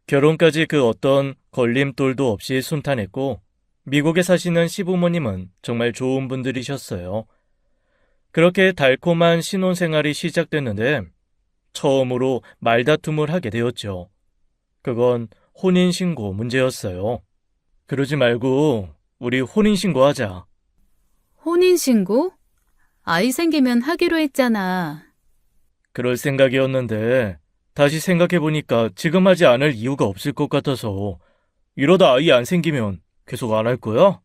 결혼까지 그 어떤 걸림돌도 없이 순탄했고 미국에 사시는 시부모님은 정말 좋은 분들이셨어요. 그렇게 달콤한 신혼생활이 시작됐는데 처음으로 말다툼을 하게 되었죠. 그건 혼인신고 문제였어요. 그러지 말고 우리 혼인신고하자. 혼인신고? 아이 생기면 하기로 했잖아. 그럴 생각이었는데 다시 생각해보니까 지금 하지 않을 이유가 없을 것 같아서 이러다 아이 안 생기면 계속 안 할 거야?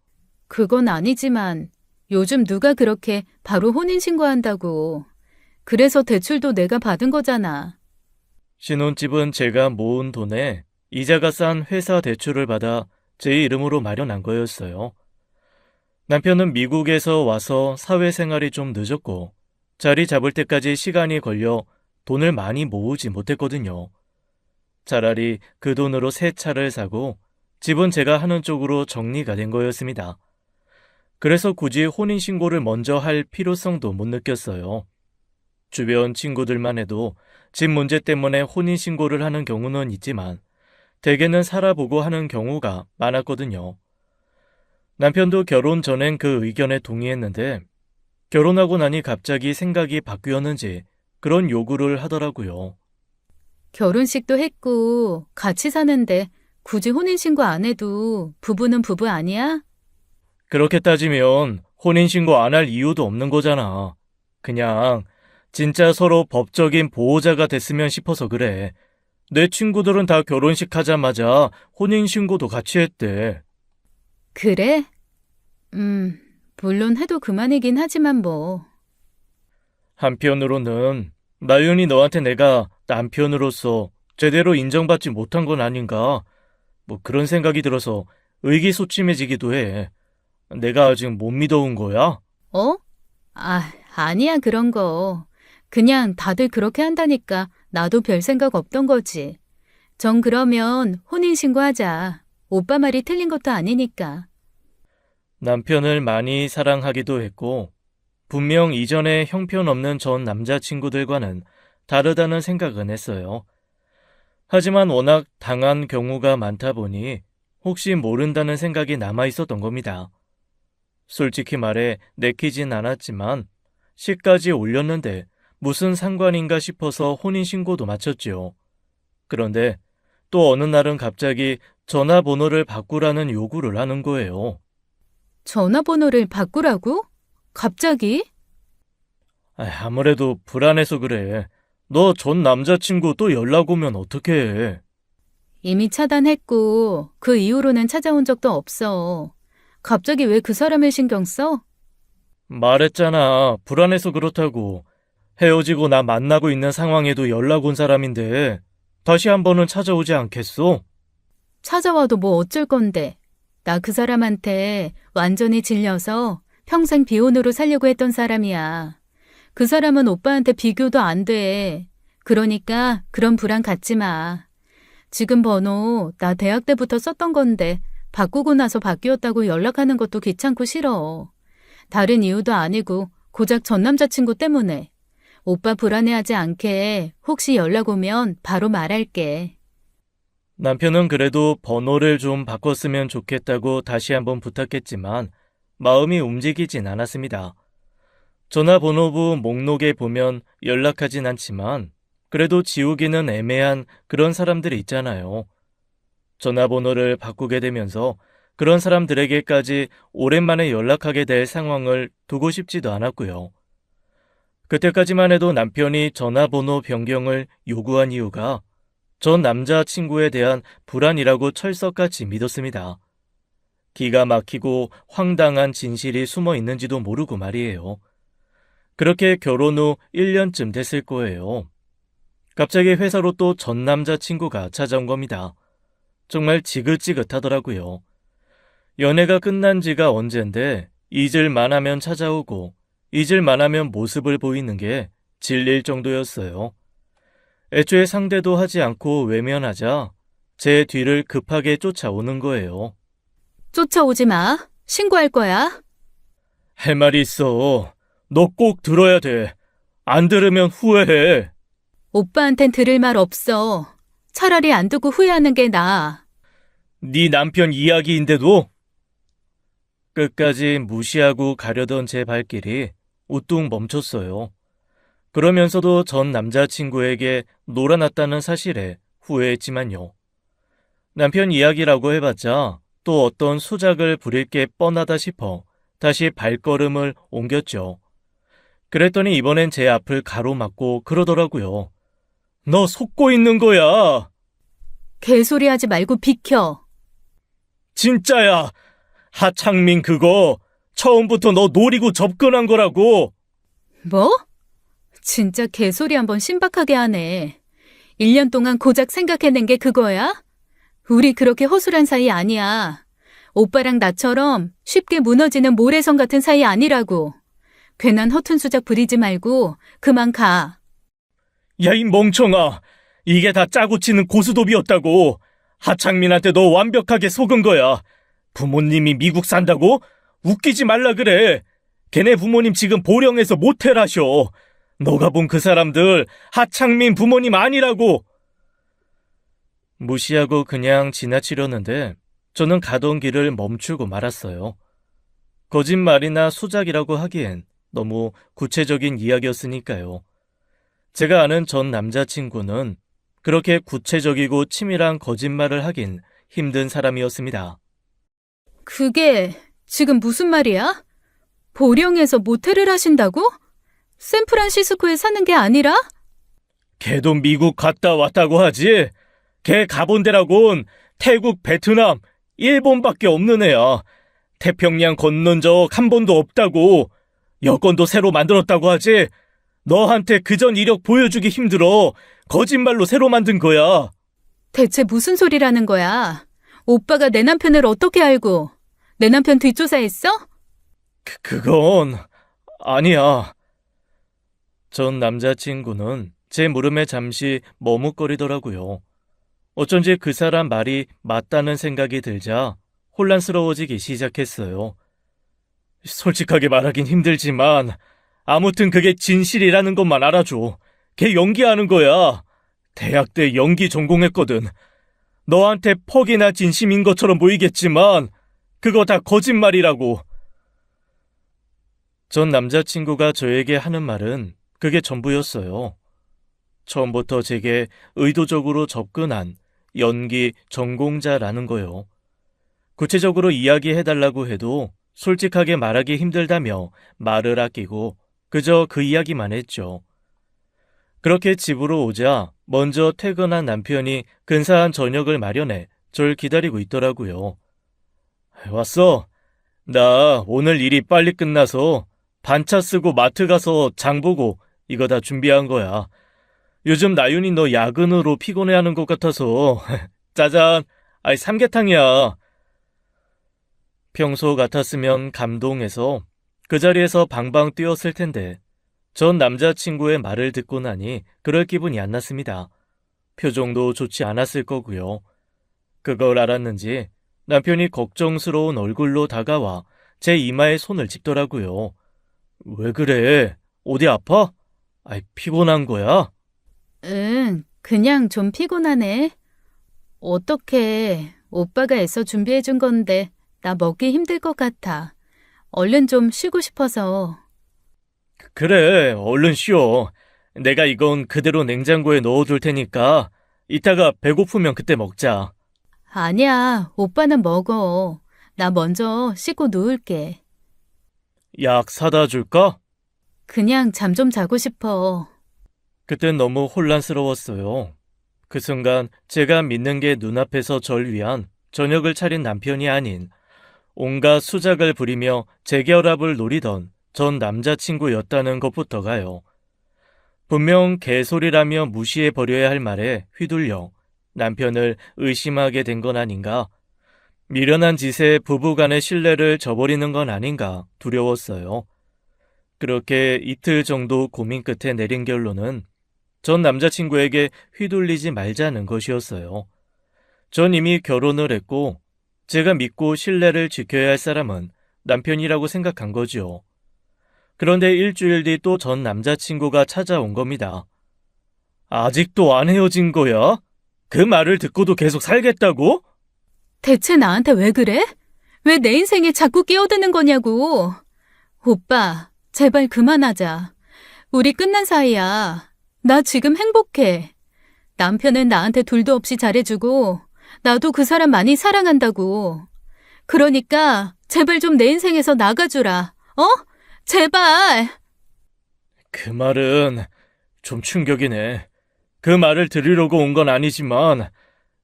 그건 아니지만 요즘 누가 그렇게 바로 혼인신고한다고. 그래서 대출도 내가 받은 거잖아. 신혼집은 제가 모은 돈에 이자가 싼 회사 대출을 받아 제 이름으로 마련한 거였어요. 남편은 미국에서 와서 사회생활이 좀 늦었고 자리 잡을 때까지 시간이 걸려 돈을 많이 모으지 못했거든요. 차라리 그 돈으로 새 차를 사고 집은 제가 하는 쪽으로 정리가 된 거였습니다. 그래서 굳이 혼인신고를 먼저 할 필요성도 못 느꼈어요. 주변 친구들만 해도 집 문제 때문에 혼인신고를 하는 경우는 있지만 대개는 살아보고 하는 경우가 많았거든요. 남편도 결혼 전엔 그 의견에 동의했는데 결혼하고 나니 갑자기 생각이 바뀌었는지 그런 요구를 하더라고요. 결혼식도 했고 같이 사는데 굳이 혼인신고 안 해도 부부는 부부 아니야? 그렇게 따지면 혼인신고 안 할 이유도 없는 거잖아. 그냥 진짜 서로 법적인 보호자가 됐으면 싶어서 그래. 내 친구들은 다 결혼식 하자마자 혼인신고도 같이 했대. 그래? 물론 해도 그만이긴 하지만 뭐. 한편으로는 나윤이 너한테 내가 남편으로서 제대로 인정받지 못한 건 아닌가. 그런 생각이 들어서 의기소침해지기도 해. 내가 아직 못 믿어온 거야? 어? 아니야, 그런 거. 그냥 다들 그렇게 한다니까 나도 별 생각 없던 거지. 정 그러면 혼인신고하자. 오빠 말이 틀린 것도 아니니까. 남편을 많이 사랑하기도 했고, 분명 이전에 형편없는 전 남자친구들과는 다르다는 생각은 했어요. 하지만 워낙 당한 경우가 많다 보니 혹시 모른다는 생각이 남아 있었던 겁니다. 솔직히 말해 내키진 않았지만 시까지 올렸는데 무슨 상관인가 싶어서 혼인신고도 마쳤지요. 그런데 또 어느 날은 갑자기 전화번호를 바꾸라는 요구를 하는 거예요. 전화번호를 바꾸라고? 갑자기? 아무래도 불안해서 그래. 너 전 남자친구 또 연락 오면 어떡해. 이미 차단했고 그 이후로는 찾아온 적도 없어. 갑자기 왜 그 사람을 신경 써? 말했잖아. 불안해서 그렇다고. 헤어지고 나 만나고 있는 상황에도 연락 온 사람인데 다시 한 번은 찾아오지 않겠어? 찾아와도 뭐 어쩔 건데. 나 그 사람한테 완전히 질려서 평생 비혼으로 살려고 했던 사람이야. 그 사람은 오빠한테 비교도 안 돼. 그러니까 그런 불안 갖지 마. 지금 번호 나 대학 때부터 썼던 건데 바꾸고 나서 바뀌었다고 연락하는 것도 귀찮고 싫어. 다른 이유도 아니고 고작 전 남자친구 때문에. 오빠 불안해하지 않게 혹시 연락 오면 바로 말할게. 남편은 그래도 번호를 좀 바꿨으면 좋겠다고 다시 한번 부탁했지만 마음이 움직이진 않았습니다. 전화번호부 목록에 보면 연락하진 않지만 그래도 지우기는 애매한 그런 사람들이 있잖아요. 전화번호를 바꾸게 되면서 그런 사람들에게까지 오랜만에 연락하게 될 상황을 두고 싶지도 않았고요. 그때까지만 해도 남편이 전화번호 변경을 요구한 이유가 전 남자친구에 대한 불안이라고 철석같이 믿었습니다. 기가 막히고 황당한 진실이 숨어 있는지도 모르고 말이에요. 그렇게 결혼 후 1년쯤 됐을 거예요. 갑자기 회사로 또 전 남자친구가 찾아온 겁니다. 정말 지긋지긋하더라고요. 연애가 끝난 지가 언젠데 잊을만 하면 찾아오고 잊을만 하면 모습을 보이는 게 질릴 정도였어요. 애초에 상대도 하지 않고 외면하자 제 뒤를 급하게 쫓아오는 거예요. 쫓아오지 마. 신고할 거야. 할 말이 있어. 너 꼭 들어야 돼. 안 들으면 후회해. 오빠한텐 들을 말 없어. 차라리 안 두고 후회하는 게 나아. 네 남편 이야기인데도 끝까지 무시하고 가려던 제 발길이 우뚝 멈췄어요. 그러면서도 전 남자친구에게 놀아났다는 사실에 후회했지만요. 남편 이야기라고 해봤자 또 어떤 수작을 부릴 게 뻔하다 싶어 다시 발걸음을 옮겼죠. 그랬더니 이번엔 제 앞을 가로막고 그러더라고요. 너 속고 있는 거야. 개소리 하지 말고 비켜. 진짜야. 하창민 그거 처음부터 너 노리고 접근한 거라고. 뭐? 진짜 개소리 한번 신박하게 하네. 1년 동안 고작 생각해낸 게 그거야? 우리 그렇게 허술한 사이 아니야. 오빠랑 나처럼 쉽게 무너지는 모래성 같은 사이 아니라고. 괜한 허튼 수작 부리지 말고 그만 가. 야, 이 멍청아. 이게 다 짜고 치는 고스톱이었다고. 하창민한테 너 완벽하게 속은 거야. 부모님이 미국 산다고? 웃기지 말라 그래. 걔네 부모님 지금 보령에서 모텔하셔. 너가 본 그 사람들 하창민 부모님 아니라고. 무시하고 그냥 지나치려는데 저는 가던 길을 멈추고 말았어요. 거짓말이나 수작이라고 하기엔 너무 구체적인 이야기였으니까요. 제가 아는 전 남자친구는 그렇게 구체적이고 치밀한 거짓말을 하긴 힘든 사람이었습니다. 그게 지금 무슨 말이야? 보령에서 모텔을 하신다고? 샌프란시스코에 사는 게 아니라? 걔도 미국 갔다 왔다고 하지. 걔 가본 데라곤 태국, 베트남, 일본밖에 없는 애야. 태평양 건넌 적 한 번도 없다고. 여권도 새로 만들었다고 하지. 너한테 그전 이력 보여주기 힘들어. 거짓말로 새로 만든 거야. 대체 무슨 소리라는 거야? 오빠가 내 남편을 어떻게 알고? 내 남편 뒷조사했어? 그건 아니야. 전 남자친구는 제 물음에 잠시 머뭇거리더라고요. 어쩐지 그 사람 말이 맞다는 생각이 들자 혼란스러워지기 시작했어요. 솔직하게 말하긴 힘들지만 아무튼 그게 진실이라는 것만 알아줘. 걔 연기하는 거야. 대학 때 연기 전공했거든. 너한테 퍽이나 진심인 것처럼 보이겠지만 그거 다 거짓말이라고. 전 남자친구가 저에게 하는 말은 그게 전부였어요. 처음부터 제게 의도적으로 접근한 연기 전공자라는 거요. 구체적으로 이야기해달라고 해도 솔직하게 말하기 힘들다며 말을 아끼고 그저 그 이야기만 했죠. 그렇게 집으로 오자 먼저 퇴근한 남편이 근사한 저녁을 마련해 절 기다리고 있더라고요. 왔어. 나 오늘 일이 빨리 끝나서 반차 쓰고 마트 가서 장 보고 이거 다 준비한 거야. 요즘 나윤이 너 야근으로 피곤해하는 것 같아서 짜잔, 삼계탕이야. 평소 같았으면 감동해서 그 자리에서 방방 뛰었을 텐데 전 남자친구의 말을 듣고 나니 그럴 기분이 안 났습니다. 표정도 좋지 않았을 거고요. 그걸 알았는지 남편이 걱정스러운 얼굴로 다가와 제 이마에 손을 짚더라고요. 왜 그래? 어디 아파? 피곤한 거야? 응, 그냥 좀 피곤하네. 어떡해. 오빠가 애써 준비해준 건데 나 먹기 힘들 것 같아. 얼른 좀 쉬고 싶어서. 그래, 얼른 쉬어. 내가 이건 그대로 냉장고에 넣어둘 테니까 이따가 배고프면 그때 먹자. 아니야, 오빠는 먹어. 나 먼저 씻고 누울게. 약 사다 줄까? 그냥 잠 좀 자고 싶어. 그땐 너무 혼란스러웠어요. 그 순간 제가 믿는 게 눈앞에서 절 위한 저녁을 차린 남편이 아닌 온갖 수작을 부리며 재결합을 노리던 전 남자친구였다는 것부터가요. 분명 개소리라며 무시해버려야 할 말에 휘둘려 남편을 의심하게 된 건 아닌가, 미련한 짓에 부부간의 신뢰를 저버리는 건 아닌가 두려웠어요. 그렇게 이틀 정도 고민 끝에 내린 결론은 전 남자친구에게 휘둘리지 말자는 것이었어요. 전 이미 결혼을 했고 제가 믿고 신뢰를 지켜야 할 사람은 남편이라고 생각한 거죠. 그런데 일주일 뒤 또 전 남자친구가 찾아온 겁니다. 아직도 안 헤어진 거야? 그 말을 듣고도 계속 살겠다고? 대체 나한테 왜 그래? 왜 내 인생에 자꾸 끼어드는 거냐고. 오빠, 제발 그만하자. 우리 끝난 사이야. 나 지금 행복해. 남편은 나한테 둘도 없이 잘해주고 나도 그 사람 많이 사랑한다고. 그러니까 제발 좀 내 인생에서 나가주라. 어? 제발. 그 말은 좀 충격이네. 그 말을 들으려고 온 건 아니지만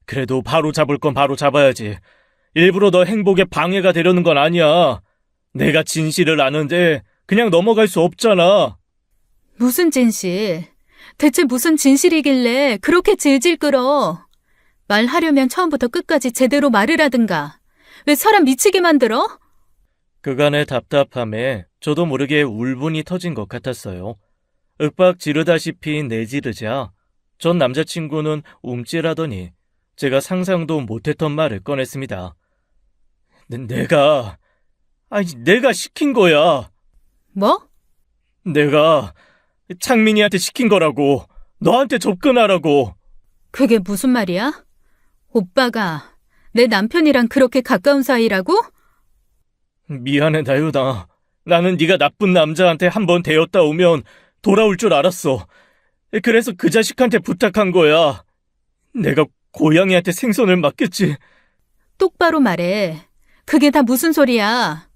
그래도 바로 잡을 건 바로 잡아야지. 일부러 너 행복에 방해가 되려는 건 아니야. 내가 진실을 아는데 그냥 넘어갈 수 없잖아. 무슨 진실? 대체 무슨 진실이길래 그렇게 질질 끌어? 말하려면 처음부터 끝까지 제대로 말을 하든가. 왜 사람 미치게 만들어? 그간의 답답함에 저도 모르게 울분이 터진 것 같았어요. 윽박 지르다시피 내지르자 전 남자친구는 움찔하더니 제가 상상도 못했던 말을 꺼냈습니다. 내가 시킨 거야. 뭐? 내가 창민이한테 시킨 거라고. 너한테 접근하라고. 그게 무슨 말이야? 오빠가 내 남편이랑 그렇게 가까운 사이라고? 미안해 나유나. 나는 네가 나쁜 남자한테 한번 대었다 오면 돌아올 줄 알았어. 그래서 그 자식한테 부탁한 거야. 내가 고양이한테 생선을 맡겼지. 똑바로 말해. 그게 다 무슨 소리야?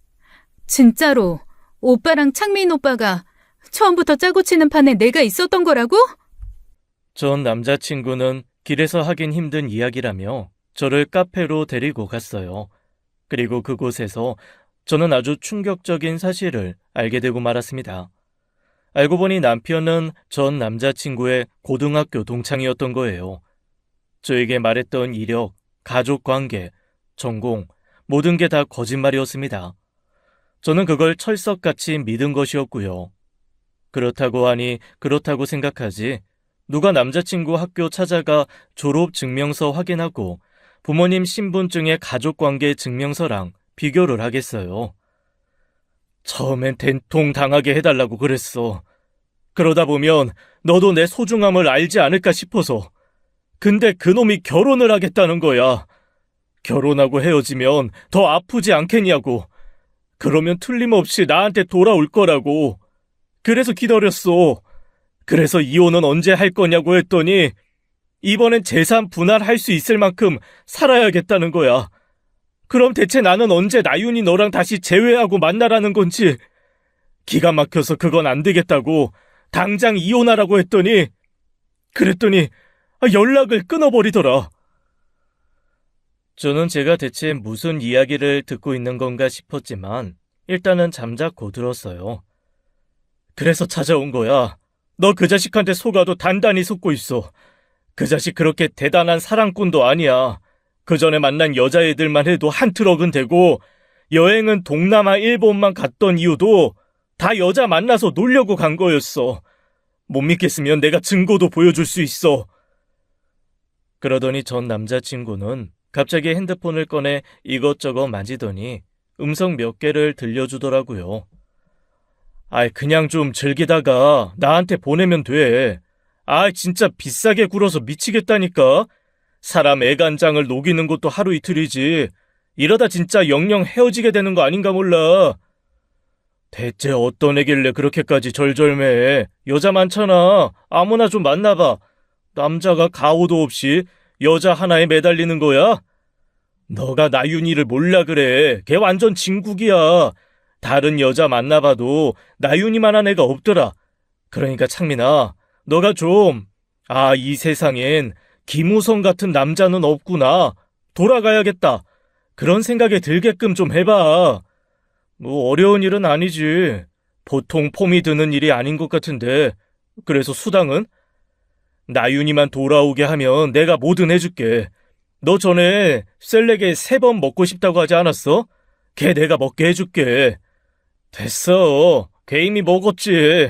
진짜로 오빠랑 창민 오빠가 처음부터 짜고 치는 판에 내가 있었던 거라고? 전 남자친구는 길에서 하긴 힘든 이야기라며 저를 카페로 데리고 갔어요. 그리고 그곳에서 저는 아주 충격적인 사실을 알게 되고 말았습니다. 알고 보니 남편은 전 남자친구의 고등학교 동창이었던 거예요. 저에게 말했던 이력, 가족 관계, 전공, 모든 게 다 거짓말이었습니다. 저는 그걸 철석같이 믿은 것이었고요. 그렇다고 하니 그렇다고 생각하지. 누가 남자친구 학교 찾아가 졸업 증명서 확인하고 부모님 신분증의 가족관계 증명서랑 비교를 하겠어요. 처음엔 된통 당하게 해달라고 그랬어. 그러다 보면 너도 내 소중함을 알지 않을까 싶어서. 근데 그놈이 결혼을 하겠다는 거야. 결혼하고 헤어지면 더 아프지 않겠냐고. 그러면 틀림없이 나한테 돌아올 거라고. 그래서 기다렸어. 그래서 이혼은 언제 할 거냐고 했더니 이번엔 재산 분할할 수 있을 만큼 살아야겠다는 거야. 그럼 대체 나는 언제 나윤이 너랑 다시 재회하고 만나라는 건지. 기가 막혀서 그건 안 되겠다고 당장 이혼하라고 그랬더니 연락을 끊어버리더라. 저는 제가 대체 무슨 이야기를 듣고 있는 건가 싶었지만 일단은 잠자코 들었어요. 그래서 찾아온 거야. 너 그 자식한테 속아도 단단히 속고 있어. 그 자식 그렇게 대단한 사랑꾼도 아니야. 그 전에 만난 여자애들만 해도 한 트럭은 되고 여행은 동남아 일본만 갔던 이유도 다 여자 만나서 놀려고 간 거였어. 못 믿겠으면 내가 증거도 보여줄 수 있어. 그러더니 전 남자친구는 갑자기 핸드폰을 꺼내 이것저것 만지더니 음성 몇 개를 들려주더라고요. 그냥 좀 즐기다가 나한테 보내면 돼. 진짜 비싸게 굴어서 미치겠다니까. 사람 애간장을 녹이는 것도 하루 이틀이지. 이러다 진짜 영영 헤어지게 되는 거 아닌가 몰라. 대체 어떤 애길래 그렇게까지 절절매해. 여자 많잖아. 아무나 좀 만나봐. 남자가 가오도 없이 여자 하나에 매달리는 거야? 너가 나윤이를 몰라 그래. 걔 완전 진국이야. 다른 여자 만나봐도 나윤이만한 애가 없더라. 그러니까 창민아, 너가 좀 이 세상엔 김우성 같은 남자는 없구나. 돌아가야겠다. 그런 생각에 들게끔 좀 해봐. 뭐 어려운 일은 아니지. 보통 폼이 드는 일이 아닌 것 같은데. 그래서 수당은? 나윤이만 돌아오게 하면 내가 뭐든 해줄게. 너 전에 셀렉에 3번 먹고 싶다고 하지 않았어? 걔 내가 먹게 해줄게. 됐어. 걔 이미 먹었지.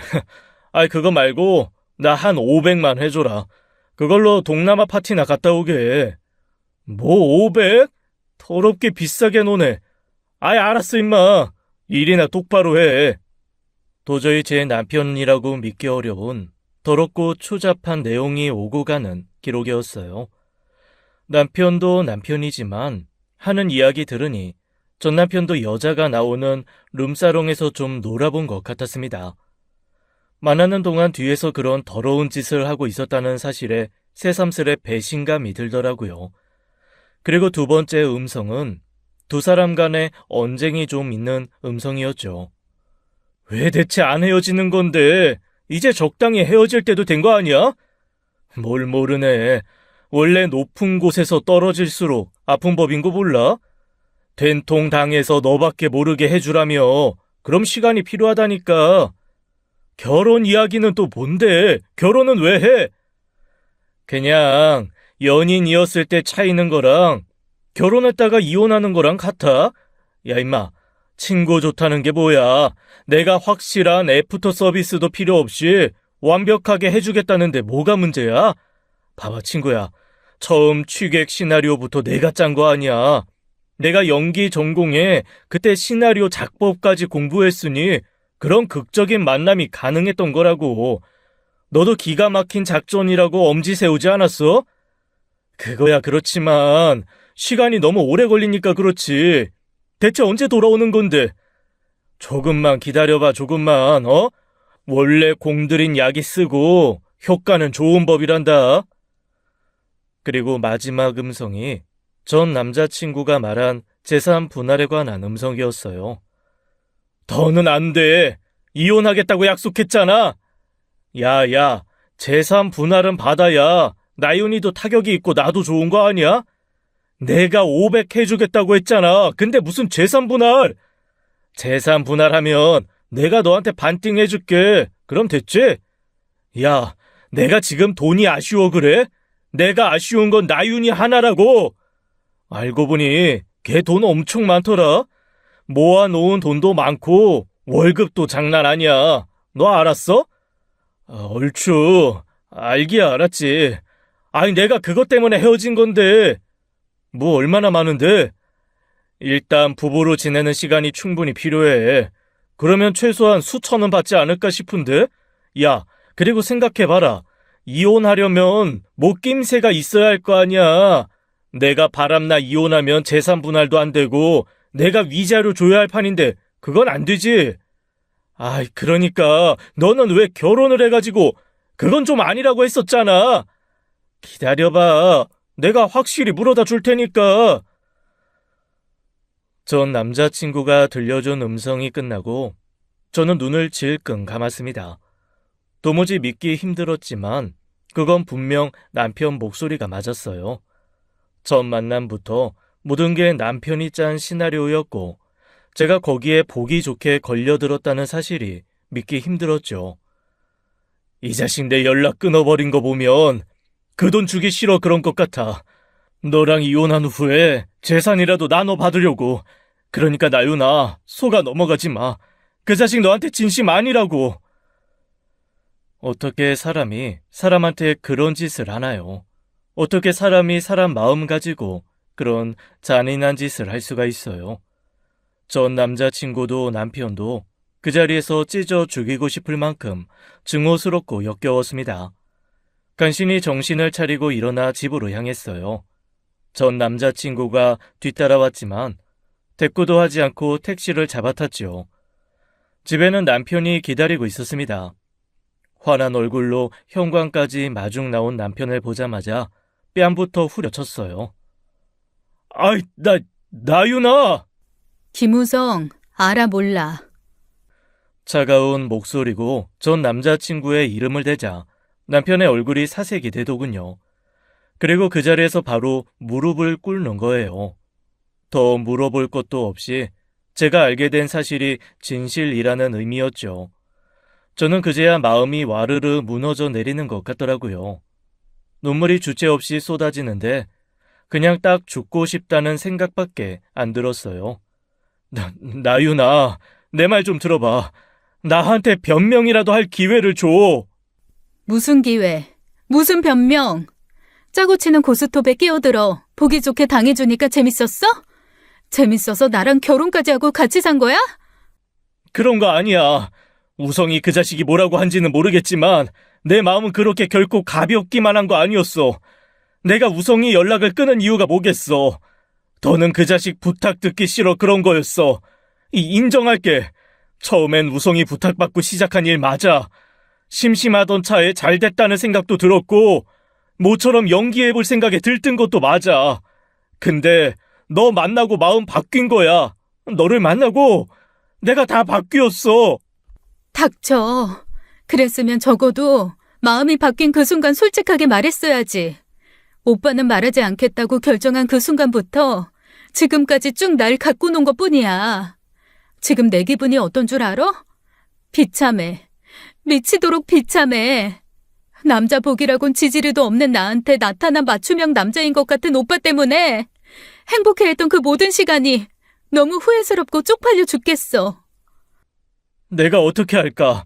그거 말고 나 한 500만 해줘라. 그걸로 동남아 파티나 갔다 오게. 뭐 500? 더럽게 비싸게 노네. 알았어 임마. 일이나 똑바로 해. 도저히 제 남편이라고 믿기 어려운 더럽고 추잡한 내용이 오고 가는 기록이었어요. 남편도 남편이지만 하는 이야기 들으니 전 남편도 여자가 나오는 룸사롱에서 좀 놀아본 것 같았습니다. 만나는 동안 뒤에서 그런 더러운 짓을 하고 있었다는 사실에 새삼스레 배신감이 들더라고요. 그리고 두 번째 음성은 두 사람 간에 언쟁이 좀 있는 음성이었죠. 왜 대체 안 헤어지는 건데? 이제 적당히 헤어질 때도 된 거 아니야? 뭘 모르네. 원래 높은 곳에서 떨어질수록 아픈 법인 거 몰라? 된통 당해서 너밖에 모르게 해주라며. 그럼 시간이 필요하다니까. 결혼 이야기는 또 뭔데? 결혼은 왜 해? 그냥 연인이었을 때 차이는 거랑 결혼했다가 이혼하는 거랑 같아. 야 임마, 친구 좋다는 게 뭐야? 내가 확실한 애프터 서비스도 필요 없이 완벽하게 해주겠다는데 뭐가 문제야? 봐봐 친구야, 처음 취객 시나리오부터 내가 짠 거 아니야. 내가 연기 전공에 그때 시나리오 작법까지 공부했으니 그런 극적인 만남이 가능했던 거라고. 너도 기가 막힌 작전이라고 엄지 세우지 않았어? 그거야 그렇지만 시간이 너무 오래 걸리니까 그렇지. 대체 언제 돌아오는 건데? 조금만 기다려봐, 조금만. 원래 공들인 약이 쓰고 효과는 좋은 법이란다. 그리고 마지막 음성이 전 남자친구가 말한 재산 분할에 관한 음성이었어요. 더는 안 돼. 이혼하겠다고 약속했잖아. 야, 재산 분할은 받아야 나윤이도 타격이 있고 나도 좋은 거 아니야? 내가 500 해주겠다고 했잖아. 근데 무슨 재산 분할? 재산 분할하면 내가 너한테 반띵 해줄게. 그럼 됐지? 야, 내가 지금 돈이 아쉬워 그래? 내가 아쉬운 건 나윤이 하나라고. 알고 보니 걔 돈 엄청 많더라. 모아놓은 돈도 많고 월급도 장난 아니야. 너 알았어? 얼추 알기야 알았지. 아니 내가 그것 때문에 헤어진 건데 뭐 얼마나 많은데? 일단 부부로 지내는 시간이 충분히 필요해. 그러면 최소한 수천 원 받지 않을까 싶은데? 야, 그리고 생각해봐라. 이혼하려면 뭐 낌새가 있어야 할 거 아니야. 내가 바람나 이혼하면 재산 분할도 안 되고 내가 위자료 줘야 할 판인데 그건 안 되지. 아이, 그러니까 너는 왜 결혼을 해가지고 그건 좀 아니라고 했었잖아. 기다려봐. 내가 확실히 물어다 줄 테니까. 전 남자친구가 들려준 음성이 끝나고 저는 눈을 질끈 감았습니다. 도무지 믿기 힘들었지만 그건 분명 남편 목소리가 맞았어요. 첫 만남부터 모든 게 남편이 짠 시나리오였고 제가 거기에 보기 좋게 걸려들었다는 사실이 믿기 힘들었죠. 이 자식 내 연락 끊어버린 거 보면 그 돈 주기 싫어 그런 것 같아. 너랑 이혼한 후에 재산이라도 나눠 받으려고. 그러니까 나윤아, 속아 넘어가지 마. 그 자식 너한테 진심 아니라고. 어떻게 사람이 사람한테 그런 짓을 하나요? 어떻게 사람이 사람 마음 가지고 그런 잔인한 짓을 할 수가 있어요? 전 남자친구도 남편도 그 자리에서 찢어 죽이고 싶을 만큼 증오스럽고 역겨웠습니다. 간신히 정신을 차리고 일어나 집으로 향했어요. 전 남자친구가 뒤따라왔지만 대꾸도 하지 않고 택시를 잡아탔죠. 집에는 남편이 기다리고 있었습니다. 환한 얼굴로 현관까지 마중 나온 남편을 보자마자 뺨부터 후려쳤어요. 아이, 나윤아! 김우성, 알아 몰라. 차가운 목소리고 전 남자친구의 이름을 대자 남편의 얼굴이 사색이 되더군요. 그리고 그 자리에서 바로 무릎을 꿇는 거예요. 더 물어볼 것도 없이 제가 알게 된 사실이 진실이라는 의미였죠. 저는 그제야 마음이 와르르 무너져 내리는 것 같더라고요. 눈물이 주체 없이 쏟아지는데 그냥 딱 죽고 싶다는 생각밖에 안 들었어요. 나윤아, 내 말 좀 들어봐. 나한테 변명이라도 할 기회를 줘. 무슨 기회? 무슨 변명? 짜고 치는 고스톱에 끼어들어 보기 좋게 당해주니까 재밌었어? 재밌어서 나랑 결혼까지 하고 같이 산 거야? 그런 거 아니야. 우성이 그 자식이 뭐라고 한지는 모르겠지만 내 마음은 그렇게 결코 가볍기만 한 거 아니었어. 내가 우성이 연락을 끊은 이유가 뭐겠어. 더는 그 자식 부탁 듣기 싫어 그런 거였어. 인정할게. 처음엔 우성이 부탁받고 시작한 일 맞아. 심심하던 차에 잘 됐다는 생각도 들었고 모처럼 연기해볼 생각에 들뜬 것도 맞아. 근데 너 만나고 마음 바뀐 거야. 너를 만나고 내가 다 바뀌었어. 닥쳐. 그랬으면 적어도 마음이 바뀐 그 순간 솔직하게 말했어야지. 오빠는 말하지 않겠다고 결정한 그 순간부터 지금까지 쭉 날 갖고 논 것뿐이야. 지금 내 기분이 어떤 줄 알아? 비참해. 미치도록 비참해. 남자 복이라곤 지지리도 없는 나한테 나타난 맞춤형 남자인 것 같은 오빠 때문에 행복해했던 그 모든 시간이 너무 후회스럽고 쪽팔려 죽겠어. 내가 어떻게 할까?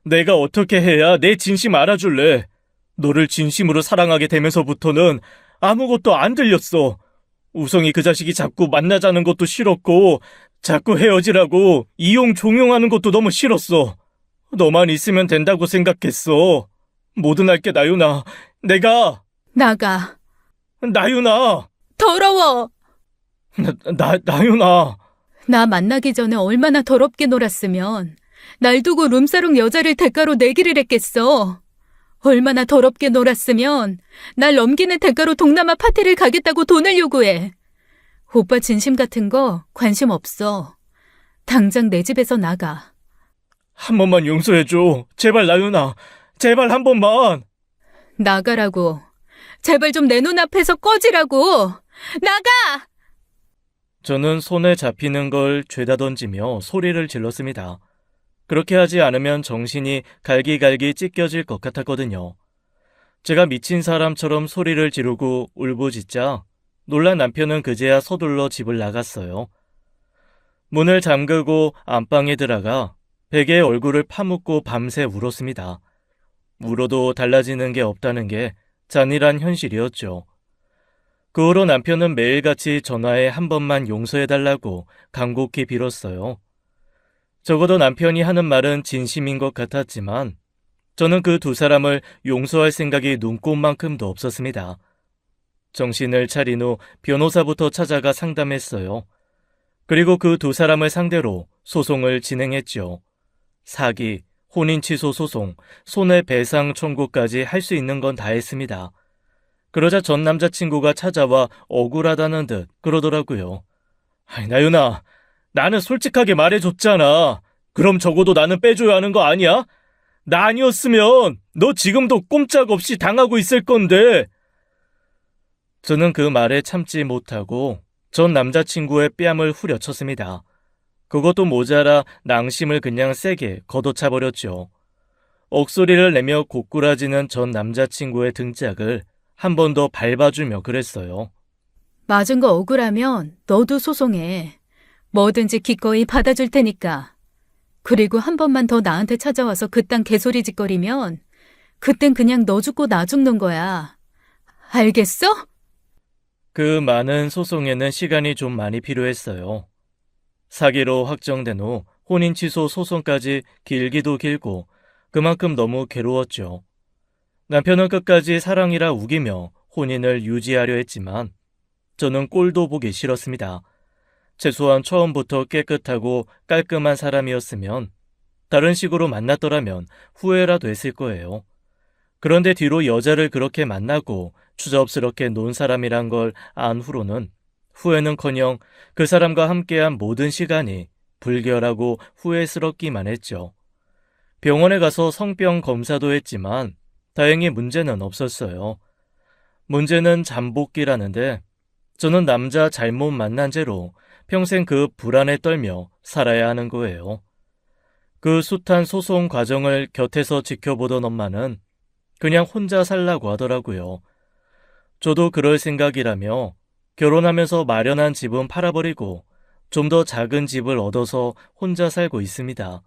내가 어떻게 해야 내 진심 알아줄래? 너를 진심으로 사랑하게 되면서부터는 아무것도 안 들렸어. 우성이 그 자식이 자꾸 만나자는 것도 싫었고 자꾸 헤어지라고 이용 종용하는 것도 너무 싫었어. 너만 있으면 된다고 생각했어. 뭐든 할게 나윤아. 내가 나가. 나윤아. 더러워. 나윤아. 나 만나기 전에 얼마나 더럽게 놀았으면 날 두고 룸사롱 여자를 대가로 내기를 했겠어. 얼마나 더럽게 놀았으면 날 넘기는 대가로 동남아 파티를 가겠다고 돈을 요구해. 오빠 진심 같은 거 관심 없어. 당장 내 집에서 나가. 한 번만 용서해줘. 제발 나윤아. 제발 한 번만. 나가라고. 제발 좀 내 눈앞에서 꺼지라고. 나가! 저는 손에 잡히는 걸 죄다 던지며 소리를 질렀습니다. 그렇게 하지 않으면 정신이 갈기갈기 찢겨질 것 같았거든요. 제가 미친 사람처럼 소리를 지르고 울부짖자 놀란 남편은 그제야 서둘러 집을 나갔어요. 문을 잠그고 안방에 들어가 베개에 얼굴을 파묻고 밤새 울었습니다. 울어도 달라지는 게 없다는 게 잔인한 현실이었죠. 그 후로 남편은 매일같이 전화해 한 번만 용서해달라고 간곡히 빌었어요. 적어도 남편이 하는 말은 진심인 것 같았지만 저는 그 두 사람을 용서할 생각이 눈꼽만큼도 없었습니다. 정신을 차린 후 변호사부터 찾아가 상담했어요. 그리고 그 두 사람을 상대로 소송을 진행했죠. 사기, 혼인 취소 소송, 손해배상 청구까지 할 수 있는 건 다 했습니다. 그러자 전 남자친구가 찾아와 억울하다는 듯 그러더라고요. 아이, 나윤아, 나는 솔직하게 말해줬잖아. 그럼 적어도 나는 빼줘야 하는 거 아니야? 나 아니었으면 너 지금도 꼼짝없이 당하고 있을 건데. 저는 그 말에 참지 못하고 전 남자친구의 뺨을 후려쳤습니다. 그것도 모자라 낭심을 그냥 세게 걷어차버렸죠. 억소리를 내며 고꾸라지는 전 남자친구의 등짝을 한 번 더 밟아주며 그랬어요. 맞은 거 억울하면 너도 소송해. 뭐든지 기꺼이 받아줄 테니까. 그리고 한 번만 더 나한테 찾아와서 그딴 개소리 짓거리면 그땐 그냥 너 죽고 나 죽는 거야. 알겠어? 그 많은 소송에는 시간이 좀 많이 필요했어요. 사기로 확정된 후 혼인 취소 소송까지 길기도 길고 그만큼 너무 괴로웠죠. 남편은 끝까지 사랑이라 우기며 혼인을 유지하려 했지만 저는 꼴도 보기 싫었습니다. 최소한 처음부터 깨끗하고 깔끔한 사람이었으면 다른 식으로 만났더라면 후회라도 했을 거예요. 그런데 뒤로 여자를 그렇게 만나고 추접스럽게 논 사람이란 걸 안 후로는 후회는커녕 그 사람과 함께한 모든 시간이 불결하고 후회스럽기만 했죠. 병원에 가서 성병 검사도 했지만 다행히 문제는 없었어요. 문제는 잠복기라는데 저는 남자 잘못 만난 죄로 평생 그 불안에 떨며 살아야 하는 거예요. 그 숱한 소송 과정을 곁에서 지켜보던 엄마는 그냥 혼자 살라고 하더라고요. 저도 그럴 생각이라며 결혼하면서 마련한 집은 팔아버리고 좀 더 작은 집을 얻어서 혼자 살고 있습니다.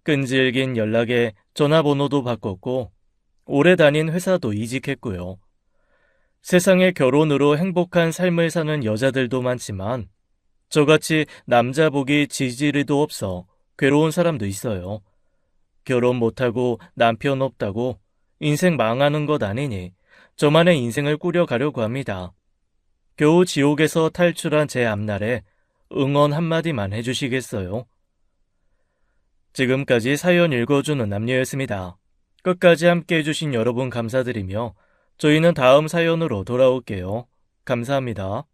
끈질긴 연락에 전화번호도 바꿨고 오래 다닌 회사도 이직했고요. 세상에 결혼으로 행복한 삶을 사는 여자들도 많지만 저같이 남자 복이 지지리도 없어 괴로운 사람도 있어요. 결혼 못하고 남편 없다고 인생 망하는 것 아니니 저만의 인생을 꾸려가려고 합니다. 겨우 지옥에서 탈출한 제 앞날에 응원 한마디만 해주시겠어요? 지금까지 사연 읽어주는 남녀였습니다. 끝까지 함께 해주신 여러분 감사드리며 저희는 다음 사연으로 돌아올게요. 감사합니다.